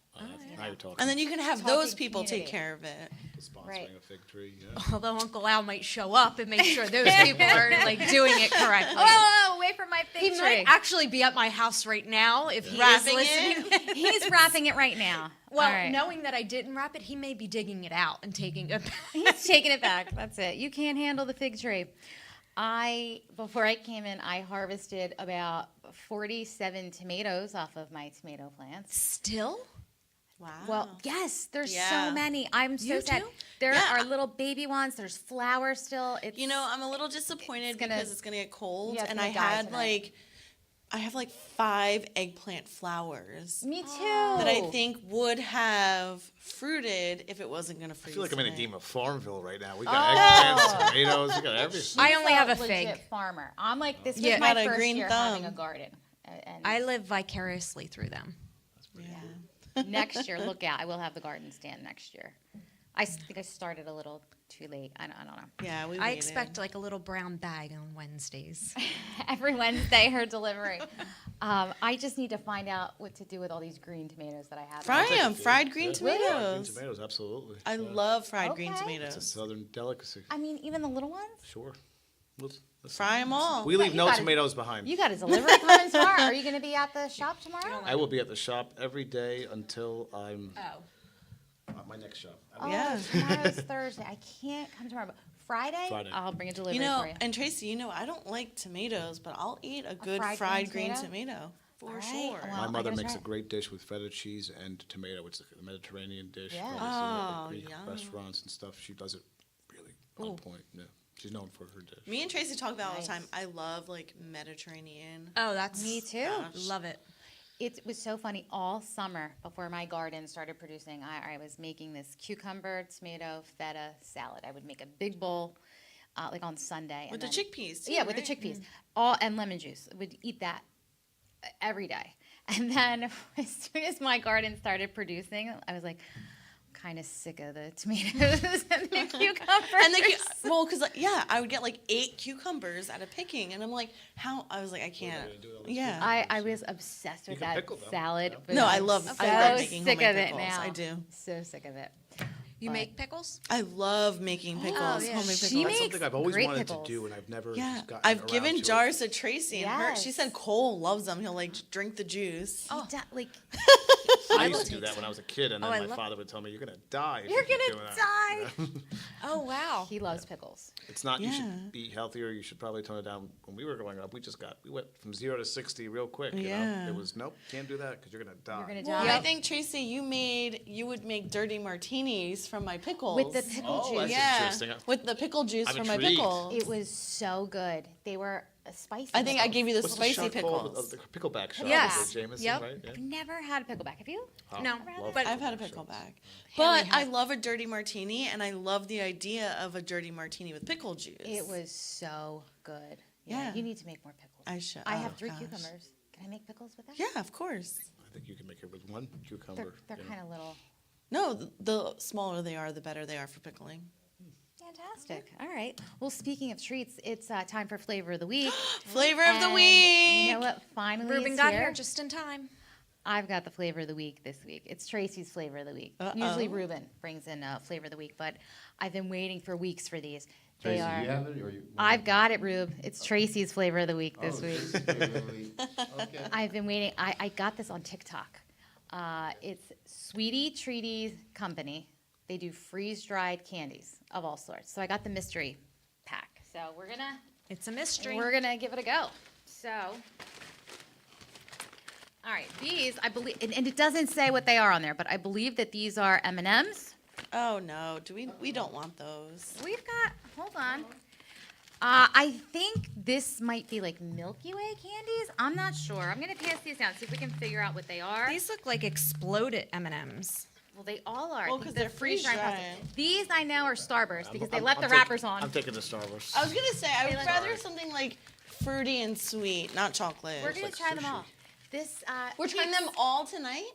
Now you're talking. And then you can have Talking those people take community. care of it. Sponsoring Right. a fig tree. Yeah. Although Uncle Al might show up and make sure those people are like doing it correctly. Oh, wait for my He fig might tree. actually be at my house right now if he Wrapping is it? listening. He's wrapping it right now. Well, All right. knowing that I didn't wrap it, he may be digging it out and taking it back. He's taking it back. That's it. You can't handle the fig tree. Before I came in, I harvested about 47 tomatoes off of my tomato plants. Still? Wow. Well, yes, there's Yeah. so many. I'm so You sad. too? There Yeah. are little baby ones. There's flowers still. It's You know, I'm a little disappointed It's gonna- because it's gonna get cold, Yeah, it's and gonna I die had tonight. I have like 5 eggplant flowers me too. that I think would have fruited if it wasn't gonna I freeze. feel like I'm in a tonight. game of Farmville right now. We got eggplants, tomatoes, we got everything. I only He's have a legit fig. farmer. I'm like, this was Yeah. my Got a first green year having a thumb. garden. And I live vicariously through them. Yeah. next year, look out. I will have the garden stand next year. I think I started a little too late. I don't know. Yeah, we I waited. expect like a little brown bag on Wednesdays. Every Wednesday, her delivery. I just need to find out what to do with all these green tomatoes that I have. Fry take a them, few. fried green Yeah. Will you? Green tomatoes. tomatoes, absolutely. I Yeah. love fried green Okay. It's a tomatoes. southern delicacy. I mean, even the little ones. Sure. Let's Fry them all. We leave You no gotta- tomatoes behind. You got a delivery coming tomorrow. Are you going to be at the shop tomorrow? I will be at the shop every day until I'm Oh. at my next shop. Oh, Yeah. tomorrow's Thursday. I can't come tomorrow, but Friday, Friday. I'll bring a delivery You know, for you. and Tracy, you know, I don't like tomatoes, but I'll eat a good fried fried green green tomato? tomato for All right, sure. well, My I mother gotta makes try a it. great dish with feta cheese and tomato. It's a Mediterranean dish. Yeah. Probably seen it at Oh, Greek yum. restaurants and stuff. She does it really on point. Yeah, she's known for her dish. Me and Tracy talk about it all the Nice. time. I love like Mediterranean. Oh, that's Me too. Love it. It was so funny all summer before my garden started producing. I was making this cucumber, tomato, feta salad. I would make a big bowl, like on Sunday. With and the then- chickpeas, too, Yeah, with right? the chickpeas, all and lemon juice. Would eat that every day. And then as soon as my garden started producing, I was like, kind of sick of the tomatoes and the cucumbers. And then, well, because yeah, I would get like 8 cucumbers at a picking, and I'm like, how? I was like, I can't. gonna do with all these Yeah. I was obsessed with can that pickle them. salad. Yeah. but No, I'm I love so making sick homemade of it pickles. now. I do. So sick of it. You But- make pickles? I love making pickles, yeah. homemade She pickles. That's makes something I've always great wanted pickles. to do, and I've never Yeah, just gotten I've around given to it. jars to Tracy, and her. She Yes. said Cole loves them. He'll like drink the juice. He like I used to do that when I was a kid, and then I my love- father would tell me, "You're gonna die. if You're you keep gonna doing that." die. Oh wow. He loves pickles. It's not. You Yeah. should be healthier. You should probably tone it down. When we were growing up, we went from 0 to 60 real quick. You know, Yeah. it was nope, can't do that because you're gonna die. You're gonna Well, die. I think Tracy, you would make dirty martinis from my pickles. With the pickle Oh, juice. that's yeah, interesting. with the pickle juice I'm from my intrigued. pickles. It was so good. They were spicy. I think I pickles. gave you the What's spicy the shot called? pickles. The pickleback shot. Yes. with Jameson, Yep. right? Yeah. I've never had a pickleback. Have you? Oh, No, love but- I've had a pickleback pickleback, shots. but Haley I has- love a dirty martini, and I love the idea of a dirty martini with pickle juice. It was so good. Yeah. You need to make more pickles. I should. I oh, have 3 gosh. cucumbers. Can I make pickles with that? Yeah, of course. I think you can make it with one cucumber. They're you know. kind of little. No, the smaller they are, the better they are for pickling. Fantastic. All right. Well, speaking of treats, it's time for flavor of the week. Flavor of the And week. You know what? Finally, Ruben it's got here. here just in time. I've got the flavor of the week this week. It's Tracy's flavor of the week. Uh-oh. Usually Ruben brings in flavor of the week, but I've been waiting for weeks for these. Tracy, They are. you have it, or you? I've got it, Rube. It's Tracy's flavor of the week this Oh, week. Tracy's flavor of the week. Okay. I've been waiting. I got this on TikTok. It's Sweetie Treaty Company. They do freeze-dried candies of all sorts. So I got the mystery pack. So It's a mystery. we're gonna give it a go. So, all right, these I believe, and it doesn't say what they are on there, but I believe that these are M&Ms. Oh no, we don't want those. We've got. Hold on. I think this might be like Milky Way candies. I'm not sure. I'm gonna pass these down, see if we can figure out what they are. These look like exploded M&Ms. Well, they all are. I Well, think 'cause they're they're freeze-dried freeze-dried. plastic. These I know are Starburst because they I'm- let I'm the taking- wrappers on. I'm taking the Starburst. I was gonna say I would like- rather something like fruity and sweet, not chocolate. We're gonna like try them sushi. all. This We're trying Peeps them all tonight.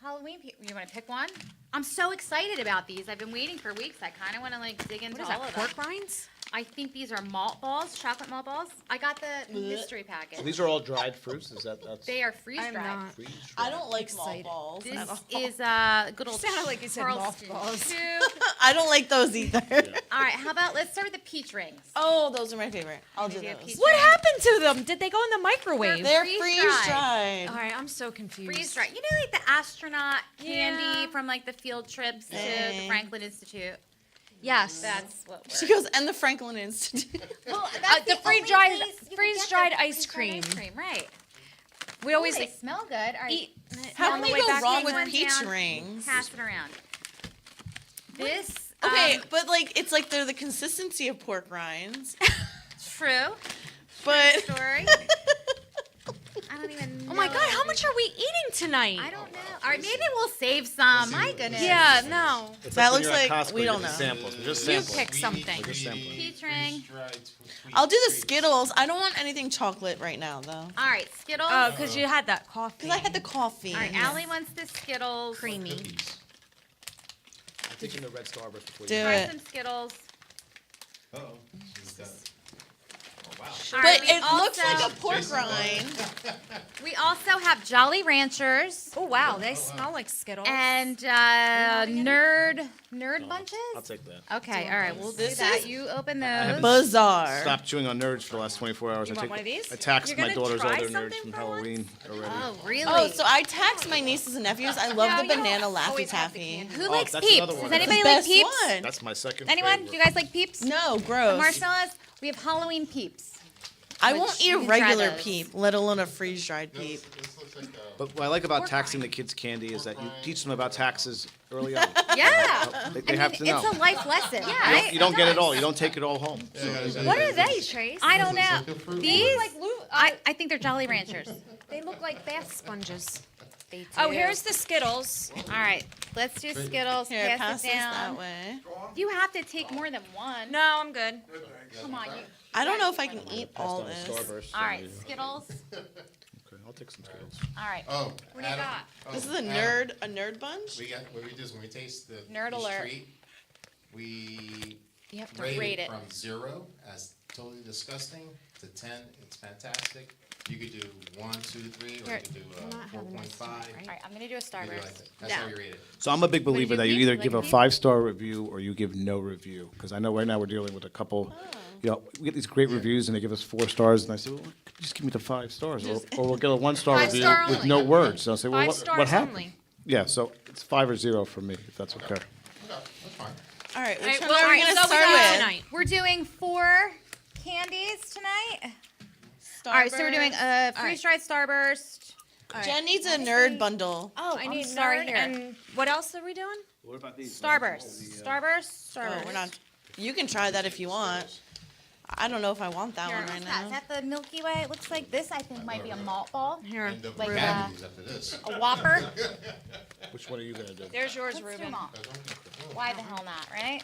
Halloween. You want to pick one? I'm so excited about these. I've been waiting for weeks. I kind of want to like dig into What is all that? of them. Pork rinds? I think these are malt balls, chocolate malt balls. I got the mystery package. So these are all dried fruits. Is that's They are freeze I'm dried. not. freeze I don't like Excited. malt balls. This at all. is good old Sounded like you said Charleston mothballs. soup. I don't like those either. All right, how about let's start with the peach rings. Oh, those are my favorite. I'll do Maybe a those. peach- What happened to them? Did they go in the microwave? They're Freeze-dried. freeze-dried. All right, I'm so confused. Freeze dried. You know, like the astronaut candy Yeah. from like the field trips to the Hey. Franklin Institute. Yes. That's what we're. She goes, and the Franklin Institute. Well, the freeze-dried- freeze-dried ice cream. Right. We always They smell good. All right. eat. How on can the we way go back wrong in with one peach down. rings? Pass it around. This. Okay, but like it's like they're the consistency of pork rinds. True. But Story. I don't even know. Oh my God, how much are we eating tonight? I don't know. All right, maybe we'll save some. My goodness. Yeah, no. It's That when looks you're at like- Costco, we you don't get the know. Samples. We're just You sampling. pick something. We're just sampling. Peach ring. I'll do the Skittles. I don't want anything chocolate right now though. All right, Skittles. Oh, because you had that coffee. Because I had the coffee. All right, Allie wants the Skittles. creamy. I'm taking the red Starburst before Do you. Try it. some Skittles. Uh-oh. She's got- Oh, wow. All But right, we it looks also- like a pork rind. We also have Jolly Ranchers Oh wow, they smell like Skittles. and Nerd Bunches. I'll take that. Okay, all right, we'll do This that. is You open haven't those. Bizarre. Stopped chewing on nerds for the last 24 hours. You want one of these? I taxed You're my gonna daughters all try their nerds something from for Halloween already. Oh, really? Oh, so I taxed my nieces and nephews. I love No, the you don't banana Laffy always have the Taffy. candy. Who Oh, likes that's Peeps? another one. Does That's anybody the like best Peeps? one. That's my second Anyone? favorite. Do you guys like Peeps? No, gross. Marcella's. We have Halloween Peeps. I Which won't eat you a can try regular those. peep, let alone a freeze-dried peep. This looks like a... But what I like about Pork taxing rind. the kids candy is that you teach them about taxes early on. Yeah. They have to know. It's a life lesson. You right? don't- you don't get it all. You don't take it all home. What are they, Trace? I don't This know. looks like a fruit These, roll. I think they're Jolly Ranchers. They look like bath sponges. They do. Oh, here's the Skittles. All right, let's do Skittles. Here, pass pass it this down. that way. You have to take more than one. No, I'm good. Come on. You, I don't know if I can eat Passed all on the this. Starburst. all right, Skittles. Okay, I'll take some Skittles. All right. Oh, What do you Adam. got? Oh, This is a Adam. nerd bunch? We got, what we do is when we taste the Nerd each alert. treat, we You have to rate rate it. from 0 as totally disgusting to 10, it's fantastic. You could do 1, 2, 3, or you Here, could do I'm not having this 4.5. tonight, All right, I'm gonna do a You do like Starburst. that. That's how you rate it. So I'm a big believer you that you think? either Like give a Peeps? 5-star review or you give no review. Because I know right now we're dealing with a couple, you know, we get these great reviews and they give us 4 stars, and I say, well, just give me the 5 stars, or we'll get a 1-star review Five-star with only. no words. And I'll say, well, Five what stars happened? only. Yeah, so it's 5 or 0 for me, if that's okay. Okay, that's fine. All right, which one well, are we all gonna right, so we start got with? tonight. We're doing 4 candies tonight. All right, so we're doing a freeze-dried Starburst. Jen needs a nerd bundle. Oh, I I'm need sorry. nerd, Here. and what else are we doing? What about these? Starburst. Starburst. Oh, Starburst. we're not. You can try that if you want. I don't know if I want that Here, one what's right that? Is now. that the Milky Way? It looks like this. I think might be a malt ball. Here, And the Like, cavities after this. A Whopper. Which one are you gonna do? there's yours, Let's do Ruben. them all. Why the hell not, right?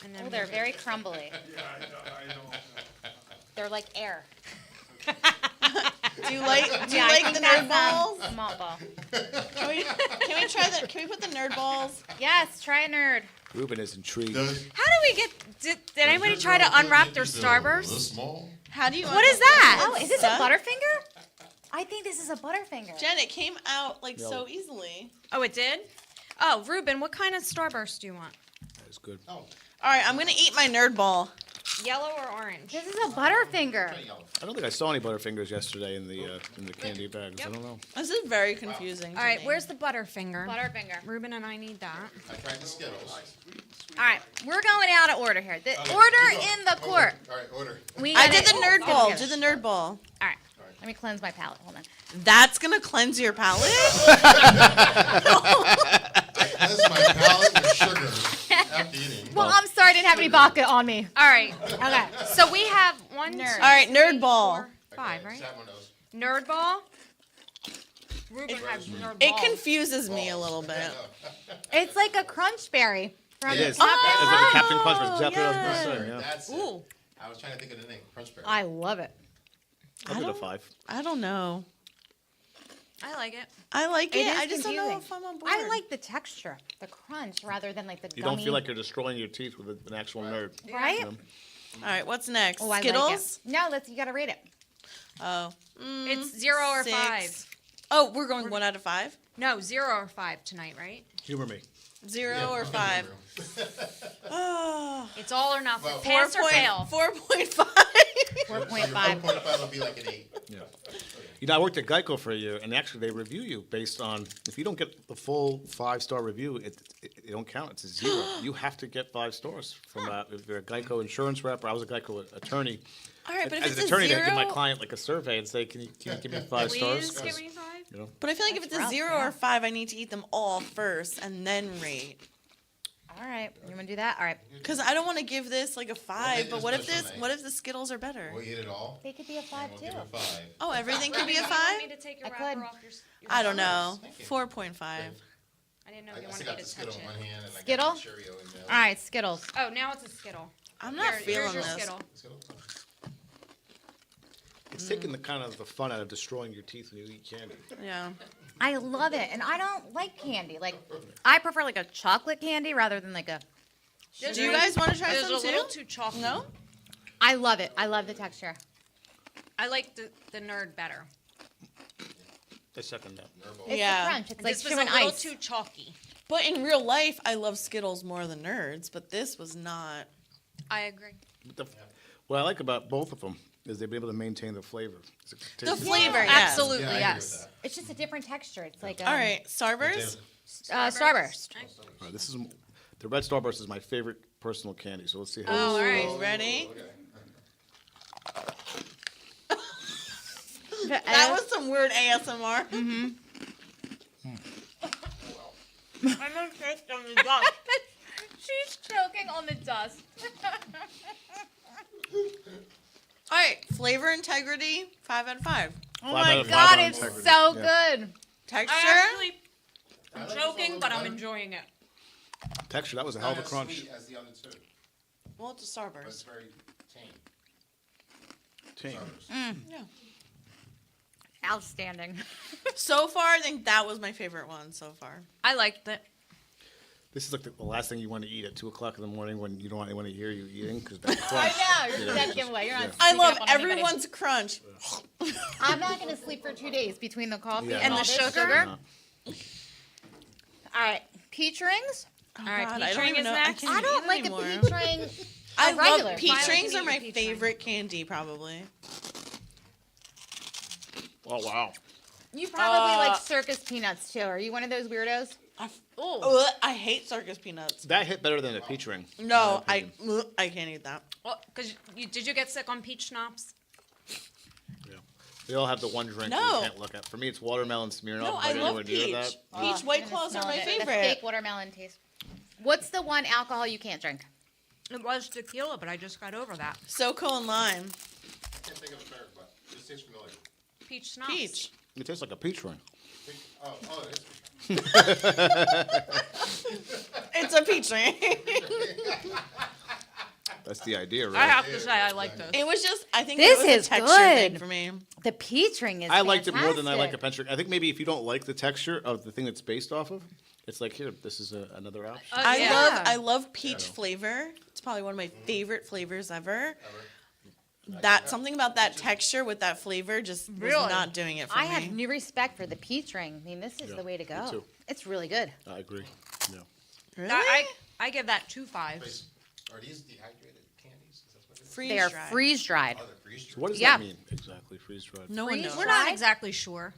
And Oh, then they're very crumbly. They're like air. Do you like Yeah, I think the that's, nerd balls? A malt ball. Can we try that? Can we put the nerd balls? Yes, try a nerd. Ruben is intrigued. how do we get? Did anybody try to unwrap their Starburst? This small? How do you? What is that? Oh, is this a Huh? Butterfinger? I think this is a Butterfinger. Jen, it came out like No. so easily. Oh, it did. Oh, Ruben, what kind of Starburst do you want? That's good. Oh, All right, I'm gonna eat my nerd ball. Yellow or orange? This is a Butterfinger. pretty yellow. I don't think I saw any Butterfingers yesterday in the candy bags. I don't know. This is very confusing. All right, where's the Butterfinger? Butterfinger. Ruben and I need that. I tried the Skittles. All right, we're going out of order here. The order in the court. All right, order. We I gotta- did the nerd get ball. together. Do the nerd ball. All right, let me cleanse my palate. Hold on. That's gonna cleanse your palate. That's my palate with sugar after eating. Well, I'm sorry I didn't have any vodka on me. All right. Okay. So we have one, Nerd. two, All right, nerd three, ball. 4, 5, right? That one knows. Nerd ball. Ruben has nerd It ball. confuses me a little bit. It's like a crunch berry. From It is. Captain It's like a Crunch. Captain Crunch. That's exactly what I was yes. gonna say. Yeah. That's it. Ooh. I was trying to think of the name. Crunchberry. I love it. I'll do the 5. I don't know. I like it. I like it. It is I just don't know confusing. if I'm on board. I like the texture, the crunch, rather than like the You gummy. don't feel like you're destroying your teeth with an actual nerd. right? You know? All right, what's next? Oh, I Skittles. like it. No, let's. You gotta rate it. Oh. It's 0 or 6. 5. Oh, we're going 1 out of 5. No, 0 or 5 tonight, right? Humor me. 0 Yeah, or I'm 5. gonna Oh. It's all or nothing. Well, Pass or fail. 4.5. 4.5. 4.5 will be like an 8. Yeah. You know, I worked at Geico for a year, and actually they review you based on if you don't get the full 5-star review, it don't count. It's a 0. You have to get 5 stars from if you're a Geico insurance rep, or I was a Geico attorney. All right, but if As it's an a attorney, 0, I'd give my client like a survey and say, can you give me 5 stars? Please give me 5. You know? but I feel like if That's it's a rough, 0 yeah. or 5, I need to eat them all first and then rate. All right, you wanna do that? All right, Because I don't want to give this like a 5, they but just what if special this? name? What if the Skittles are better? We'll eat it all. they could be a 5 We'll too. give it a 5. Oh, everything could be a You 5. want me to take your I wrapper could. off your I don't know. Thank you. 4.5. I didn't know I you still wanted got me the to Skittle touch in one it. hand and I Skittle? got the Cheerio in the other. All right, Skittles. Oh, now it's a Skittle. I'm not Here, feeling here's your this. Skittle. Skittle? It's taking the kind of the fun out of destroying your teeth when you eat candy. Yeah. I love it, and I don't like candy. Like, I prefer like a chocolate candy rather than like a. Do you guys want to try It's some a little too? too chalky. No? I love it. I love the texture. I like the nerd better. I second that. It's Yeah. the crunch. It's like This was a chewing little ice. too chalky. But in real life, I love Skittles more than Nerds, but this was not. I agree. But what I like about both of them is they've been able to maintain the flavor. The flavor, yes. Absolutely, Yeah, I agree yes. with that. It's just a different texture. It's like All right, Starburst? Starburst. All right, this is the red Starburst is my favorite personal candy. So let's see how. Oh, all right. Ooh, ready? That That was some weird ASMR. I'm gonna taste on the dust. She's choking on the dust. All right, flavor integrity, 5 out of 5. Oh 5 my out of 5 god, on it's integrity. so Yeah. good. Texture? I'm joking, but I'm enjoying it. Texture, that was a hell of a crunch. Sweet as the other two, Well, it's a but it's Starburst. very tame. Tame. Yeah. Outstanding. So far, I think that was my favorite one so far. I liked it. This is like the last thing you want to eat at 2 o'clock in the morning when you don't want anyone to hear you eating because that I crunch. know. you You're know, that giveaway. You're not. I sneaking love up on anybody. everyone's crunch. I'm not gonna sleep for 2 days between the coffee Yeah, and no. all the this sugar? All right, peach rings. Oh, All right, God, peach I don't ring even is know. next. can't I even don't eat like anymore. a peach ring. I regular. love peach Why would rings you are eat my a peach ring? favorite candy, probably. Oh wow. You probably like circus peanuts too. Are you one of those weirdos? I hate circus peanuts. That hit better than a peach ring. No, in my opinion. I can't eat that. Well, because did you get sick on peach schnapps? Yeah. They all have the one drink No. you can't look at. For me, it's watermelon Smirnoff. No, I'm I not love anywhere near peach. that. Peach White Claws are my The favorite. fake watermelon taste. What's the one alcohol you can't drink? It was tequila, but I just got over that. SoCo and lime. I can't think of the favorite, but it just tastes familiar. Peach schnapps. Peach. It tastes like a peach ring. Oh, it is. It's a peach ring. That's the idea, I right? have to say, I like this. It was just, I think This it was is a texture thing good. for me. The peach ring is I liked it more than I like a fantastic. peach ring. I think maybe if you don't like the texture of the thing that's based off of, it's like, here, this is another option. Yeah. I love peach flavor. It's probably one of my favorite flavors ever. That something about that texture with that flavor just was Really? not doing it for I me. have new respect for the peach ring. I mean, this is Yeah, the way to me go. too. It's really good. I agree. Yeah. Really? I give that 2 5s. Are these dehydrated candies? Is that what it is? Freeze They are dried. freeze dried. Oh, they're freeze So what does Yeah. that mean exactly, freeze dried? No one Freeze knows. We're not Dried? exactly sure.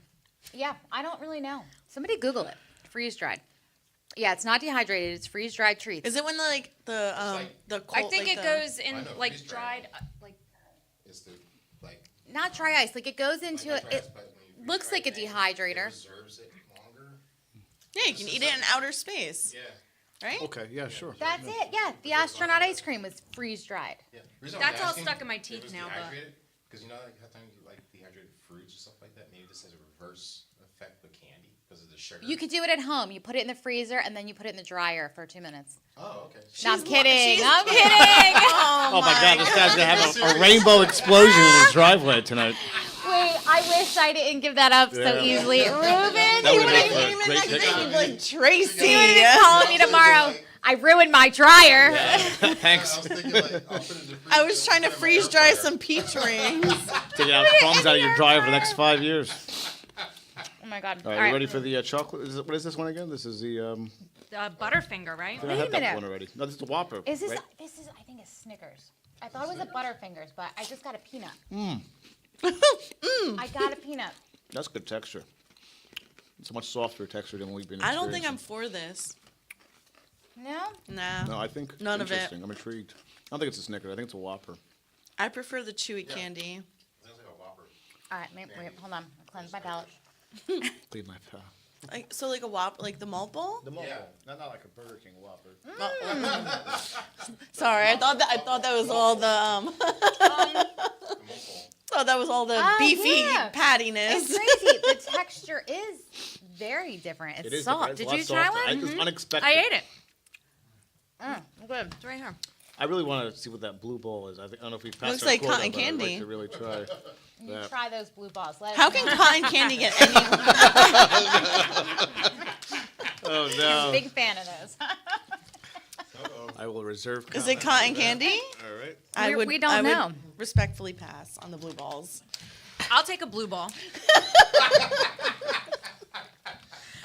Yeah, I don't really know. Somebody Google it. Freeze dried. Yeah, it's not dehydrated. It's freeze dried treats. Is it when the I think like it the- goes I in know, like freeze-dried. dried, like It's the, like, Not dry ice. Like it goes into like it. not It dry, but when you looks like a freeze-dry dehydrator. It reserves it longer. Yeah, you can eat it in outer space, Yeah. right? Okay, yeah, sure. That's it. Yeah, the astronaut ice cream was freeze dried. Yeah. The reason I was That's all asking stuck in my if it teeth was now, but- dehydrated, because you know like how times you like dehydrated fruits or stuff like that. Maybe this has a reverse effect with candy because of the sugar. You could do it at home. You put it in the freezer and then you put it in the dryer for 2 minutes. Oh, okay. No, I'm She's kidding. she's- I'm kidding. Oh my God, this guy's gonna have a rainbow explosion in his driveway tonight. Wait, I wish I didn't give that up so Yeah. easily. Ruben, That you would would make have for a great picture. Like Tracy. called me tomorrow. I ruined my dryer. Thanks. I was thinking like, I'll put it in the freezer. I was trying to put it in my freeze air dry fryer. some peach rings. Take out crumbs out of your dryer for the next 5 years. Oh my God. All right, you ready for the chocolate? What is this one again? This is the. Butterfinger, right? I Wait a had that minute. one already. No, this is the Whopper. Is this? right? This is. I think it's Snickers. I thought it was a Butterfingers, but I just got a peanut. I got a peanut. That's good texture. It's a much softer texture than we've been. I don't think I'm experiencing. for this. No. Nah. No, I think None of it. interesting. I'm intrigued. I don't think it's a Snickers. I think it's a Whopper. I prefer the chewy candy. Sounds like a Whopper. All right. Wait. Hold on. I'll cleanse my palate. Clean my palate. Like so, like a Whopper, like the malt bowl. The Yeah. not like a Burger King Whopper. Sorry, I thought that was all the thought that was all the Oh, beefy yeah. pattiness. It's crazy. The texture is very different. It's It is. soft. It's a Did lot you try softer. one? It's unexpected. I ate it. Good. It's right here. I really want to see what that blue ball is. I don't know if we passed Looks our like quota, cotton but I'd like candy. to really try You that. try those blue balls. Let us How know. can cotton candy get any? Oh no! Big fan of those. I will reserve. Is it cotton candy? All right. We don't I would know. respectfully pass on the blue balls. I'll take a blue ball.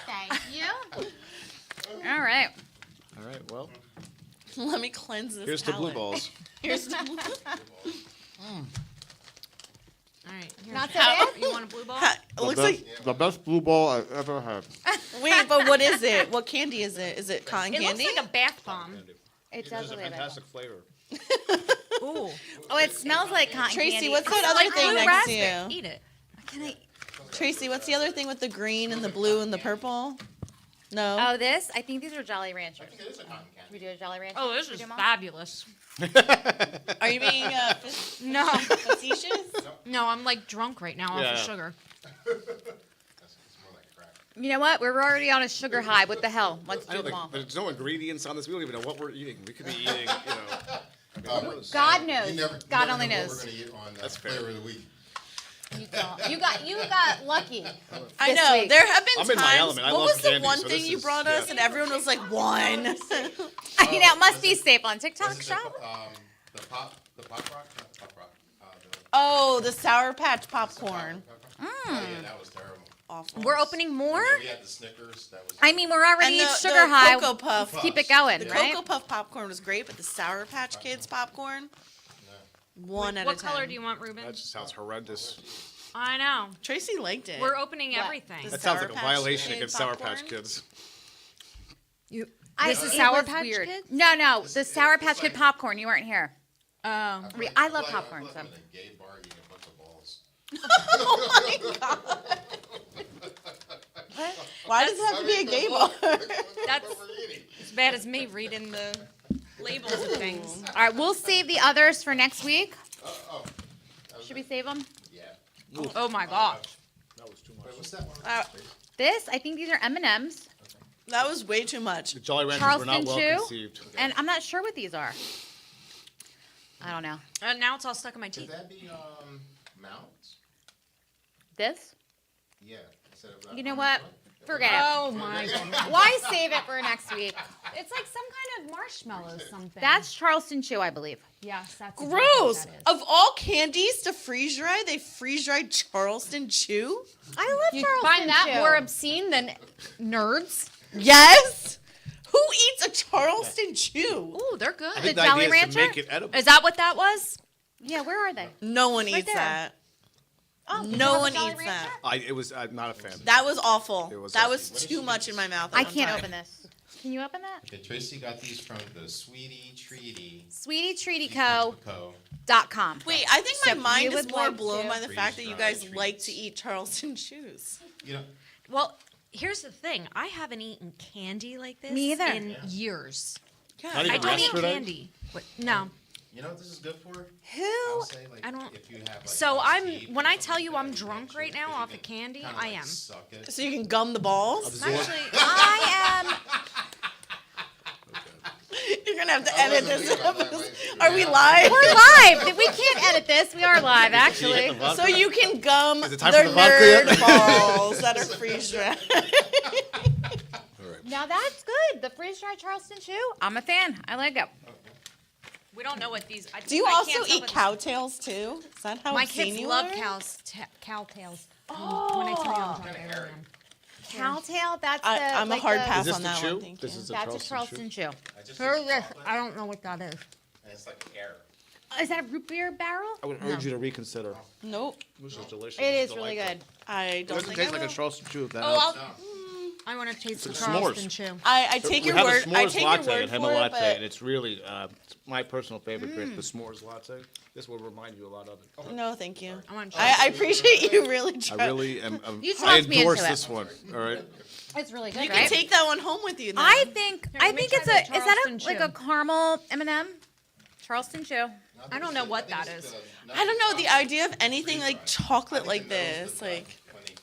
Thank you. All right. All right. Well, Let me cleanse this. here's the blue palate. balls. Here's the All right. Here. Not so bad? You want a blue ball? It looks like. the best blue ball I've ever had. Wait, but what is it? What candy is it? Is it cotton It candy? looks like a bath bomb. It does look like that. flavor. Ooh. Oh, it smells like cotton Tracy, candy. what's I that smell other like thing blue next to raspberry. you? Eat it. Can I? Tracy, what's the other thing with the green and the blue and the purple? No. Oh, this? I think these are Jolly Ranchers. It is a cotton Should candy. we do a Jolly Rancher? Oh, this Should we is do 'em all? fabulous. Are you being No. facetious? No, I'm like drunk right now off Yeah. of sugar. It's more like crack. You know what? We're already on a sugar high. What the hell? Let's I do don't them all. think there's no ingredients on this. We don't even know what we're eating. We could be eating, God knows. You never, God you never only know knows. what we're gonna eat on That's fair. flavor of the week. You don't. You got lucky. I This know. week. There have been I'm times. in my element. I What love was the candy, one so thing this you is- brought us yeah. and everyone was like, one? I know it must be safe on TikTok This is Shop. the pop rock, not the pop rock. Oh, the Sour Patch popcorn. Oh yeah, that was terrible. Awful. We're opening more? And we had the Snickers. That was. I mean, we're already And at the sugar high. Cocoa Puff. Keep it going, The right? Cocoa Puff popcorn was great, but the Sour Patch Kids popcorn, 1 out What of 10. color do you want, Ruben? That just sounds horrendous. I know. Tracy liked it. We're opening What? everything. That sounds Sour like a Patch violation Kid against Sour popcorn? Patch Kids. This is it Sour was Patch weird. Kids? No, the It's Sour like- Patch Kid popcorn. You weren't here. Oh. I love popcorn, I'm so. in a gay bar eating a bunch of balls. Why does it have to be a gay bar? That's as bad as me reading the labels of things. All right, we'll save the others for next week. Oh, Should we save them? yeah. Oh my gosh. That was too Wait, much. what's that one? This, I think these are M&Ms. That was way too much. The Jolly Ranchers were Charleston not well Chew, conceived. and I'm not sure what these are. I don't know. Now it's all stuck in my Could teeth. that be, mounts? This? Yeah. Instead of, You know what? Forget it. Oh my god. Why save it for next week? It's like some kind of marshmallow something. That's Charleston Chew, I believe. yes, that's Gross. Exactly Of all candies to freeze dry, they freeze dried Charleston Chew? I love you Charleston find that Chew. more obscene than nerds? Yes. Who eats a Charleston Chew? Ooh, they're good. I think The the Jolly idea is to Rancher? make it edible. Is that what that was? Yeah, where are they? No one Right eats there. that. Oh, No one Jolly eats Rancher? that. It was not a fan. That was awful. It was that awful. was What did too she much do? in my mouth. I can't open this. Can you open that? Okay, Tracy got these from the Sweetie Treaty SweetieTreatyCo.com. Wait, I think So my mind you is would more like blown to- by the fact that you guys Freeze-dried like to treats. eat Charleston Chews. You know, Well, here's the thing. I haven't eaten candy like this Me either. in years. Not I even don't eat yesterday? candy. No. you know what this is good for? Who? I'll say, like, I don't- if you have, like, So lost I'm teeth or when I something tell you like I'm that, you drunk can right now actually- off you of can candy, kinda, I like, am. Suck it. So you can gum the balls? Actually, I am. You're gonna have to I edit wasn't this thinking about that, episode. like, Are we yeah. live? We're live. We can't edit this. We are live, actually. So you can gum Is the it time for the vodka yet? nerd balls that are freeze dried. Now that's good. The freeze-dried Charleston Chew. I'm a fan. I like it. We don't know what these. Do you I also can't tell eat what- cow tails too? Is that how My obscene kids you love are? cow tails. When I tell you I'm drunk, I really am. Cowtail. That's the. I'm a like hard the- pass Is this on the that chew? one. Thank This you. is the That's a Charleston Chew. I just Here's use this. chocolate, I don't know what that is. and it's like air. Is that a root beer barrel? I would urge you to reconsider. Nope. This is delicious. It is really good. I It don't doesn't think taste I like a will. Charleston Chew. If that Oh, helps. I want to taste the It's Charleston s'mores. Chew. I take We your have word. a I s'mores take your latte word at Hema for it, Latte, and but it's really it's my personal favorite drink, the s'mores latte. This will remind you a lot of it. no, thank you. I want to try. I appreciate you really I trying. really am. You I talked me into endorse it. this one. All right. It's really good, You right? can take that one home with you. Then. I think Here, let me it's try a. the Is that Charleston a like a Chew. caramel M&M? Charleston Chew. I don't know what that is. I don't know the idea of anything like chocolate like this, like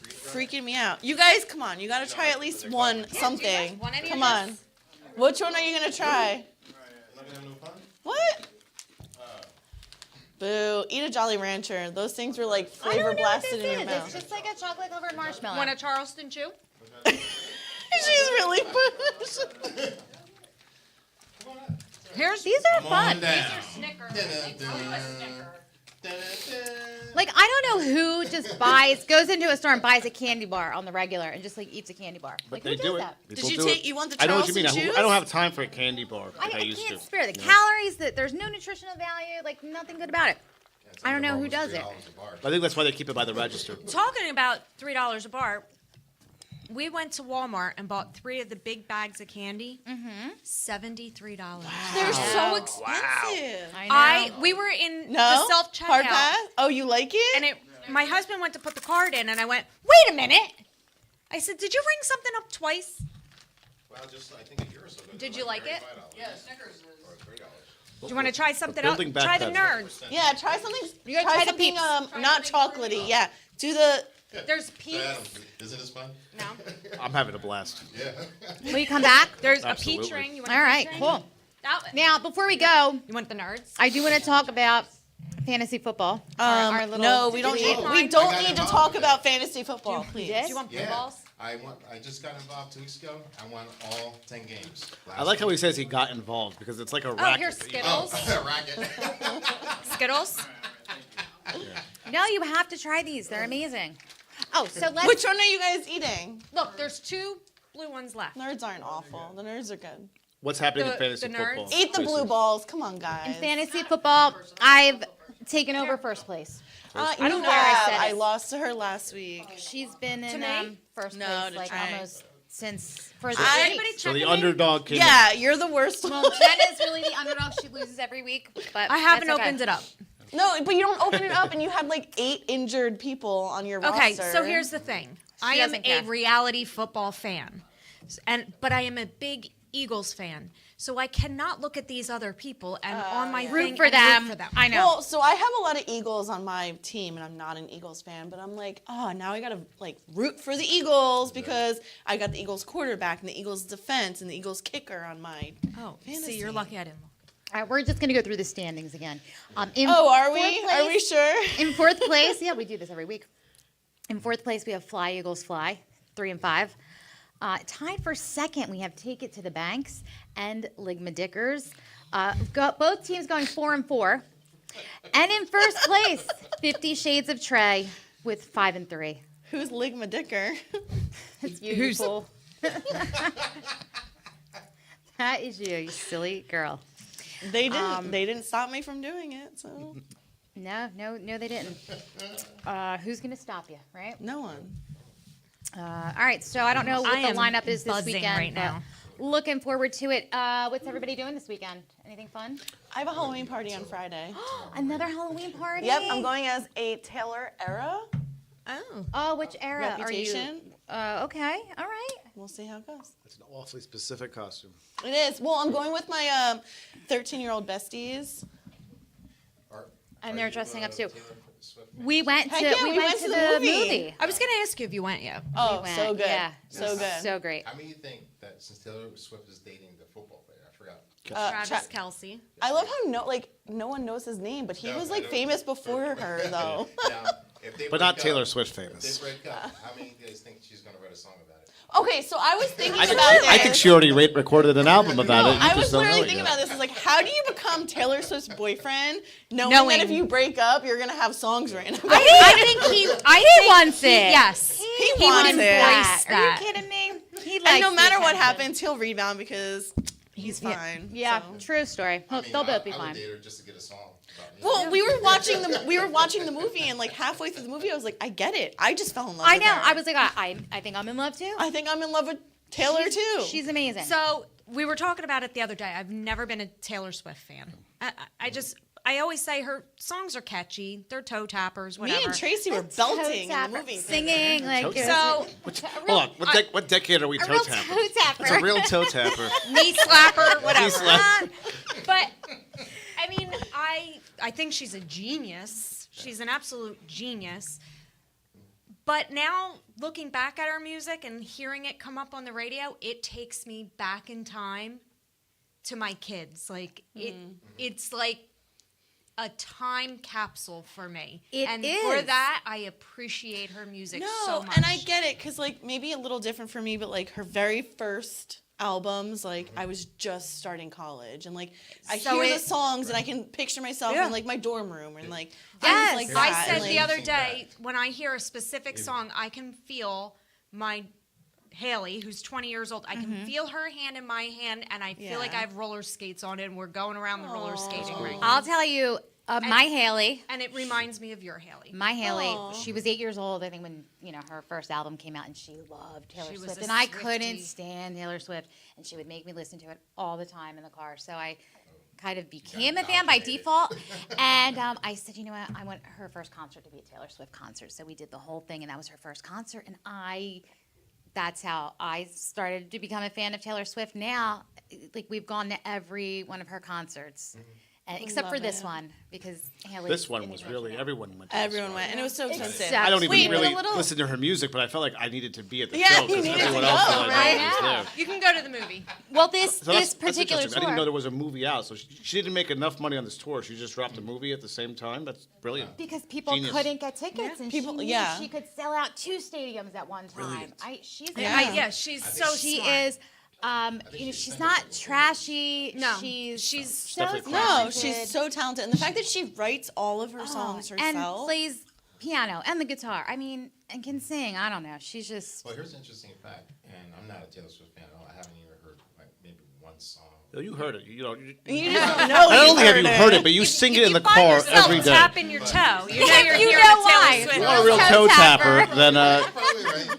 freaking me out. You guys, come on, you gotta try at least one something. want any of Come on. this? Which one are you gonna try? What? Boo! Eat a Jolly Rancher. Those things were like I flavor don't know what blasted this in your is. mouth. It's just like a chocolate covered marshmallow. Want a Charleston Chew? She's really pushed. These are fun. Snickers. Like I don't know who just goes into a store and buys a candy bar on the regular and just like eats a candy bar. But Like they who do does it. that? People Did you do take? it. You want the I know what Charleston you mean. Chews? I don't have time for a candy bar like I I used to. can't spare the calories. That there's no nutritional value. Like nothing good about it. I don't know who does it. I think that's why they keep it by the register. Talking about $3 a bar, we went to Walmart and bought 3 of the big bags of candy. $73. They're so expensive. We were in No. the self Hard checkout, pass? Oh, you like it? and my husband went to put the card in, and I went, "Wait a minute!" I said, "Did you ring something up twice?" Well, just I think a year or so ago. Did you like it? Yes. Or $3. Do you want to try something else? building back Try the that- nerds. Yeah, try something. You gotta try try the something Peeps. not chocolatey. Yeah, do the. There's So, peeps. Adam, isn't this fun? No. I'm having a blast. Yeah. Will you come back? There's Absolutely. a peach ring. You want All a right, peach ring? cool. That- Now before we go, you want the nerds? I do want to talk about fantasy football. Our little- No, we don't Did you need. get We mine? don't I got need to involved talk with about it. fantasy football, please. did? Do you want Yeah. balls? I just got involved 2 weeks ago. I won all 10 games. I like how he says he got involved because it's like a Oh, racket. here's that you know. Skittles. racket. Skittles. No, you have to try these. They're amazing. Oh, so let's. Which one are you guys eating? Look, there's 2 blue ones left. Nerds aren't awful. The nerds are good. What's happening in The fantasy nerds. football? Eat the blue Tracy? balls. Come on, In guys. fantasy football, I've taken over first place. I don't know where I said I it. lost to her last week. She's been in me? first No, place to like Trey. almost since for the I- week. Anybody So checking the in? underdog came Yeah, you're the worst. Well, Jen is really the underdog. She loses every week, but I haven't that's okay. opened it up. No, but you don't open it up, and you had like 8 injured people on your Okay, roster. so here's the thing. I am doesn't a care. reality football fan, but I am a big Eagles fan. So I cannot look at these other people and on my Root thing for and them. root for them. I know. Well, so I have a lot of Eagles on my team, and I'm not an Eagles fan, but I'm like, oh, now I gotta like root for the Eagles because I got the Eagles quarterback and the Eagles defense and the Eagles kicker on my. Oh, Fantasy. see, you're lucky I didn't look. All right, we're just gonna go through the standings again. In Oh, are fourth we? place- Are we sure? In fourth place, yeah, we do this every week. In fourth place, we have Fly Eagles Fly, 3 and 5. Tied for second, we have Take It to the Banks and Ligma Dickers. Got both teams going 4 and 4. And in first place, 50 Shades of Trey with 5 and 3. Who's Ligma Dicker? It's you fool. That is you silly girl. They didn't. They didn't stop me from doing it. So No, they didn't. Who's gonna stop you, right? no one. All right, so I don't know what I the am lineup is this buzzing weekend. right but now. Looking forward to it. What's everybody doing this weekend? Anything fun? I have a Halloween party on Friday. Another Halloween party? Yep, I'm going as a Taylor Era. Oh. Oh, which era Reputation. are you? Okay, all right. We'll see how it goes. It's an awfully specific costume. It is. Well, I'm going with my 13-year-old besties. And they're dressing up too. Taylor Swift? We went to Heck yeah, we went to the movie. I was going to ask you if you went yet. Oh, We went, so good. Yeah, So good. So great. How many you think that since Taylor Swift is dating the football player? I forgot. Travis Kelce. I love how no one knows his name, but he No, was I like don't- famous before her though. Now, if they But not break Taylor up- Swift If they famous. break up, how many do you guys think she's going to write a song about it? Okay, so I was thinking I think, about this. I think she already recorded an album about it. You I just was don't know literally it thinking yet. about this. Is like, how do you become Taylor Swift's boyfriend, knowing Knowing. that if you break up, you're gonna have songs written about I it? think he wants it. Yes. He would wants embrace it. that. Are you kidding me? He likes And no the matter what attention. happens, he'll rebound because he's fine. Yeah, so. true story. Well, they'll both be I fine. would date her just to get a song about me. Well, we were watching the movie, and like halfway through the movie, I was like, I get it. I just fell in love. I with know. her. I was like, I think I'm in love too. I think I'm in love with Taylor too. She's amazing. So we were talking about it the other day. I've never been a Taylor Swift fan. I always say her songs are catchy. They're toe tappers, whatever. Me and Tracy were belting in the movie. singing like Toe it was So Hold on. What decade are we a toe real tapping? toe tapper. It's a real toe tapper. knee slapper, whatever. slap. But I mean, I think she's a genius. She's an absolute genius. But now looking back at her music and hearing it come up on the radio, it takes me back in time to my kids. Like it's like a time capsule for me. It and is. for that, I appreciate her music No, so much. and I get it because like maybe a little different for me, but like her very first albums, like I was just starting college, and like I So hear the it- songs and I can picture myself Yeah. in like my dorm room and like Yes. things like I that. said and, the like, other Sing day, when I hear a specific song, I can feel my Haley, who's 20 years old, I can feel her hand in my hand, and I feel like Yeah. I have roller skates on it, and we're going around the roller skating rink. I'll tell you, my Haley. And it reminds me of your Haley. My Haley, Aw. she was 8 years old, I think, when her first album came out, and she loved Taylor She was Swift, a and I couldn't Swiftie. stand Taylor Swift, and she would make me listen to it all the time in the car. So I kind of became a fan by default, and I said, you know what, I want her first concert to be a Taylor Swift concert. So we did the whole thing, and that was her first concert, and that's how I started to become a fan of Taylor Swift. Now, like we've gone to every one of her concerts, and except for love this it. one because Haley. This one was really everyone went. To this everyone one. went, and it was so expensive. Except- I don't even Wait, but a really little- listen to her music, but I felt like I needed to be at the Yeah, show you because needed to everyone go, else that I right? know was there. You can go to the movie. Well, this So this particular interesting. I didn't know tour there was a movie out, so she didn't make enough money on this tour. She just dropped a movie at the same time. That's brilliant. because people Genius. couldn't get tickets, and People- she knew yeah. she could sell out 2 stadiums at one time. She's Yeah. She's think so she smart. is. She's not trashy. No, she's so definitely No, talented. she's so talented, and the fact that she writes all of her songs and herself. plays piano and the guitar. I mean, and can sing. I don't know. She's just Well, here's an interesting fact, and I'm not a Taylor Swift fan at all. I haven't even heard like maybe one song No, you heard it. You know. You don't know. Not only have you heard it, but you sing it in the car every day. Tapping your toe. You know you're You hearing know a why. Taylor Swift. You want a real toe tapper, then Probably right.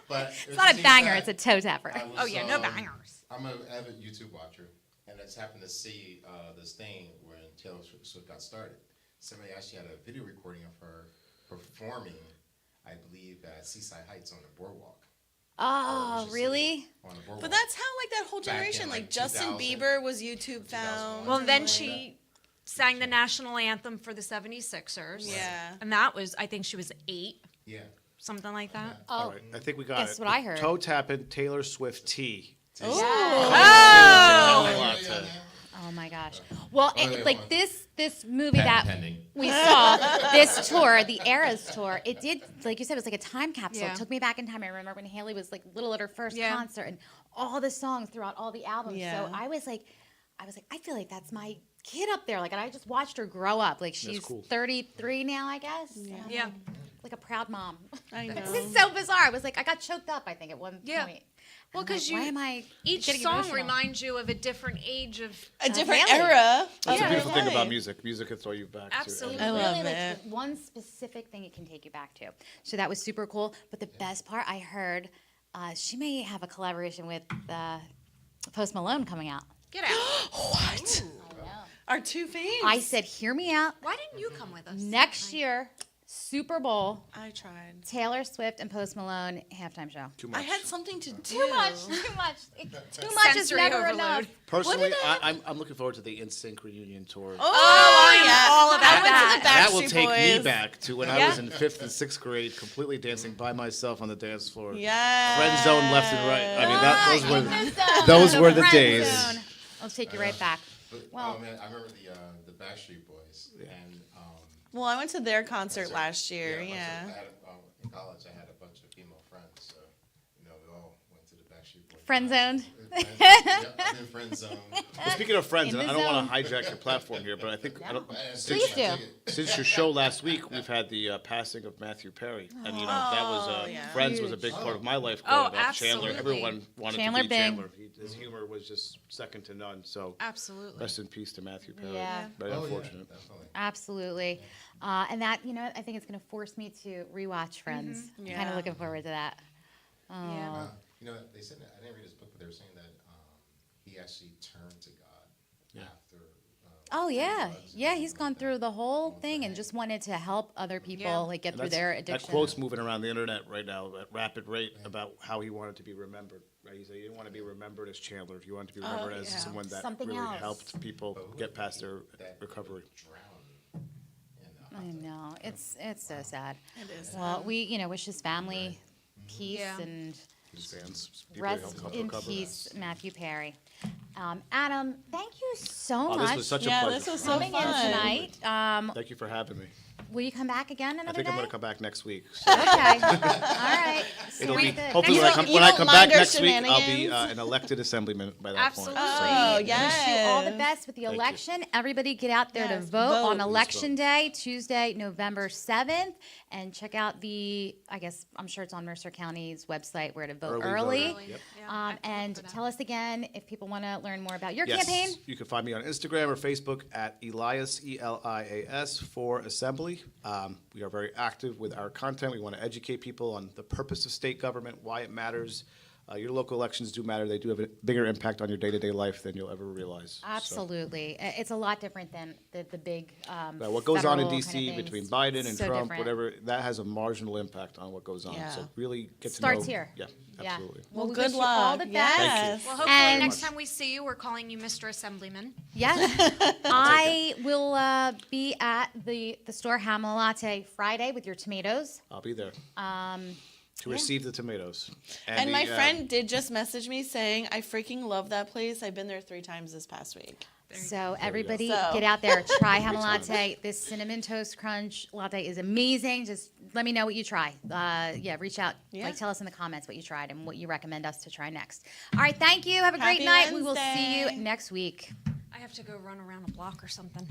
But It's not a banger, it's a toe tapper. Oh yeah, no bangers. I'm an avid YouTube watcher, and I just happened to see this thing when Taylor Swift got started. Somebody actually had a video recording of her performing, I believe, at Seaside Heights on the boardwalk. Oh, really? On the boardwalk. But that's how like that whole Back in, generation, like like, Justin 2000, Bieber was YouTube found. Well, then she sang the national anthem for the 76ers. Yeah. And that was, I think she was 8, Yeah. something like that. all right, I think we got Guess it. what I heard. Toe tapping Taylor Swift tea. Oh my gosh. Well, wait, like hold this movie Patent that pending. we saw, this tour, the Eras tour, it did, like you said, it was like a time capsule. Yeah. It took me back in time. I remember when Haley was like little at her first Yeah. concert and all the songs throughout all the albums. Yeah. So I was like, I feel like that's my kid up there. Like, and I just watched her grow up. Like, she's cool. 33 now, I guess. Yeah. Like a proud mom. I know. This is so bizarre. I was like, I got choked up, I think, at one Yeah. point. Well, I'm like, because why am I each getting song emotional? reminds you of a different age of. A different Haley. era. That's Yeah. a beautiful thing life. about music. Music can throw you back Absolutely. to I Really, love like, it. one specific thing it can take you back to. So that was super cool. But the best part, I heard, she may have a collaboration with Post Malone coming out. Get out. What? Our two faves. I said, hear me out. Why didn't you come with us? Next year, Super Bowl, I tried. Taylor Swift and Post Malone halftime show. Too much. I had something to do. Too much. Too much is Sensory never overload. enough. Personally, I'm looking forward to the NSYNC reunion tour. Oh, yeah. all about I went that. to the That will Backstreet take me Boys. back to when I was in 5th and 6th grade, completely dancing by myself on the dance floor. Yeah. Friend zone left and right. I mean, Those those were the days. I'll take you right back. But, Well- oh man, I remember the Backstreet Boys, and Well, I went to their concert last year. a bunch of- Yeah. I had, in college, I had a bunch of female friends, so we all went to the Backstreet Boys. Friend zoned. Yep, I'm in friend zone. Well, speaking of friends, In and I the don't want to hijack your platform here, but I think Please do. since your show last week, we've had the passing of Matthew Perry, and that was yeah. Friends was a big part of my life Oh, growing up. Chandler, absolutely. everyone wanted Chandler to be Bing. Chandler. His humor was just second to none. So Absolutely. rest in peace to Matthew Perry. Yeah. Very Oh, yeah, unfortunate. definitely. Absolutely. And that, I think it's going to force me to rewatch Friends. I'm kind Yeah. of looking forward to that. Oh. Yeah. They said that I didn't read his book, but they were saying that he actually turned to God after. Oh, yeah. drugs and Yeah, things he's like gone that. through the whole thing and just wanted to help other people Yeah. like get And through their addiction. That quote's moving around the internet right now at rapid rate about how he wanted to be remembered. Right? He said he didn't want to be remembered as Chandler. He wanted to be remembered as yeah. someone that Something really else. helped people get past their That recovery. drowned in I know. It's so sad. It is. Well, we, wish his family peace Yeah. and His fans, people he rest helped in recover. peace, Matthew Perry. Adam, thank you so Oh, much this was such a Yeah, pleasure. this was so coming in fun. tonight. Thank you for having me. Will you come back again I another think day? I'm going to come back next week. So Okay. All right. it'll Sounds be good. hopefully You when I don't- come you when I don't come mind back our next week, I'll be shenanigans? an elected assemblyman by that Absolutely. point. So. Oh, Wish you all the yes. best with the you. election. Everybody get out there to Yes, vote on vote. Election Day, Tuesday, November 7th. And check out I'm sure it's on Mercer County's website where to vote early. voter. Yep. And tell us again if people want to learn more about your Yes. campaign. You can find me on Instagram or Facebook at Elias, ELIAS, for Assembly. We are very active with our content. We want to educate people on the purpose of state government, why it matters. Your local elections do matter. They do have a bigger impact on your day-to-day life than you'll ever realize. So, Absolutely. It's a lot different than the big what goes on in federal D.C. kind of between things. Biden and So Trump, different. whatever, that has a marginal impact on what goes on. Yeah. So really get to know. Starts here. Yeah, Yeah. absolutely. Well, Well, we good wish you luck. all the best. Thank you. Yes. Well, hopefully And- next time we see you, we're calling you Mr. Assemblyman. Yes. I will be at the store Hamalatte Friday with your tomatoes. I'll be there. To receive the tomatoes. And my the, friend did just message me saying, I freaking love that place. I've been there 3 times this past week. So everybody So- get out there, try Hamalatte. This cinnamon toast crunch latte is amazing. Just let me know what you try. Reach out. Yeah. Tell us in the comments what you tried and what you recommend us to try next. All right, thank you. Have a great Happy night. We will see you Wednesday. next week. I have to go run around a block or something.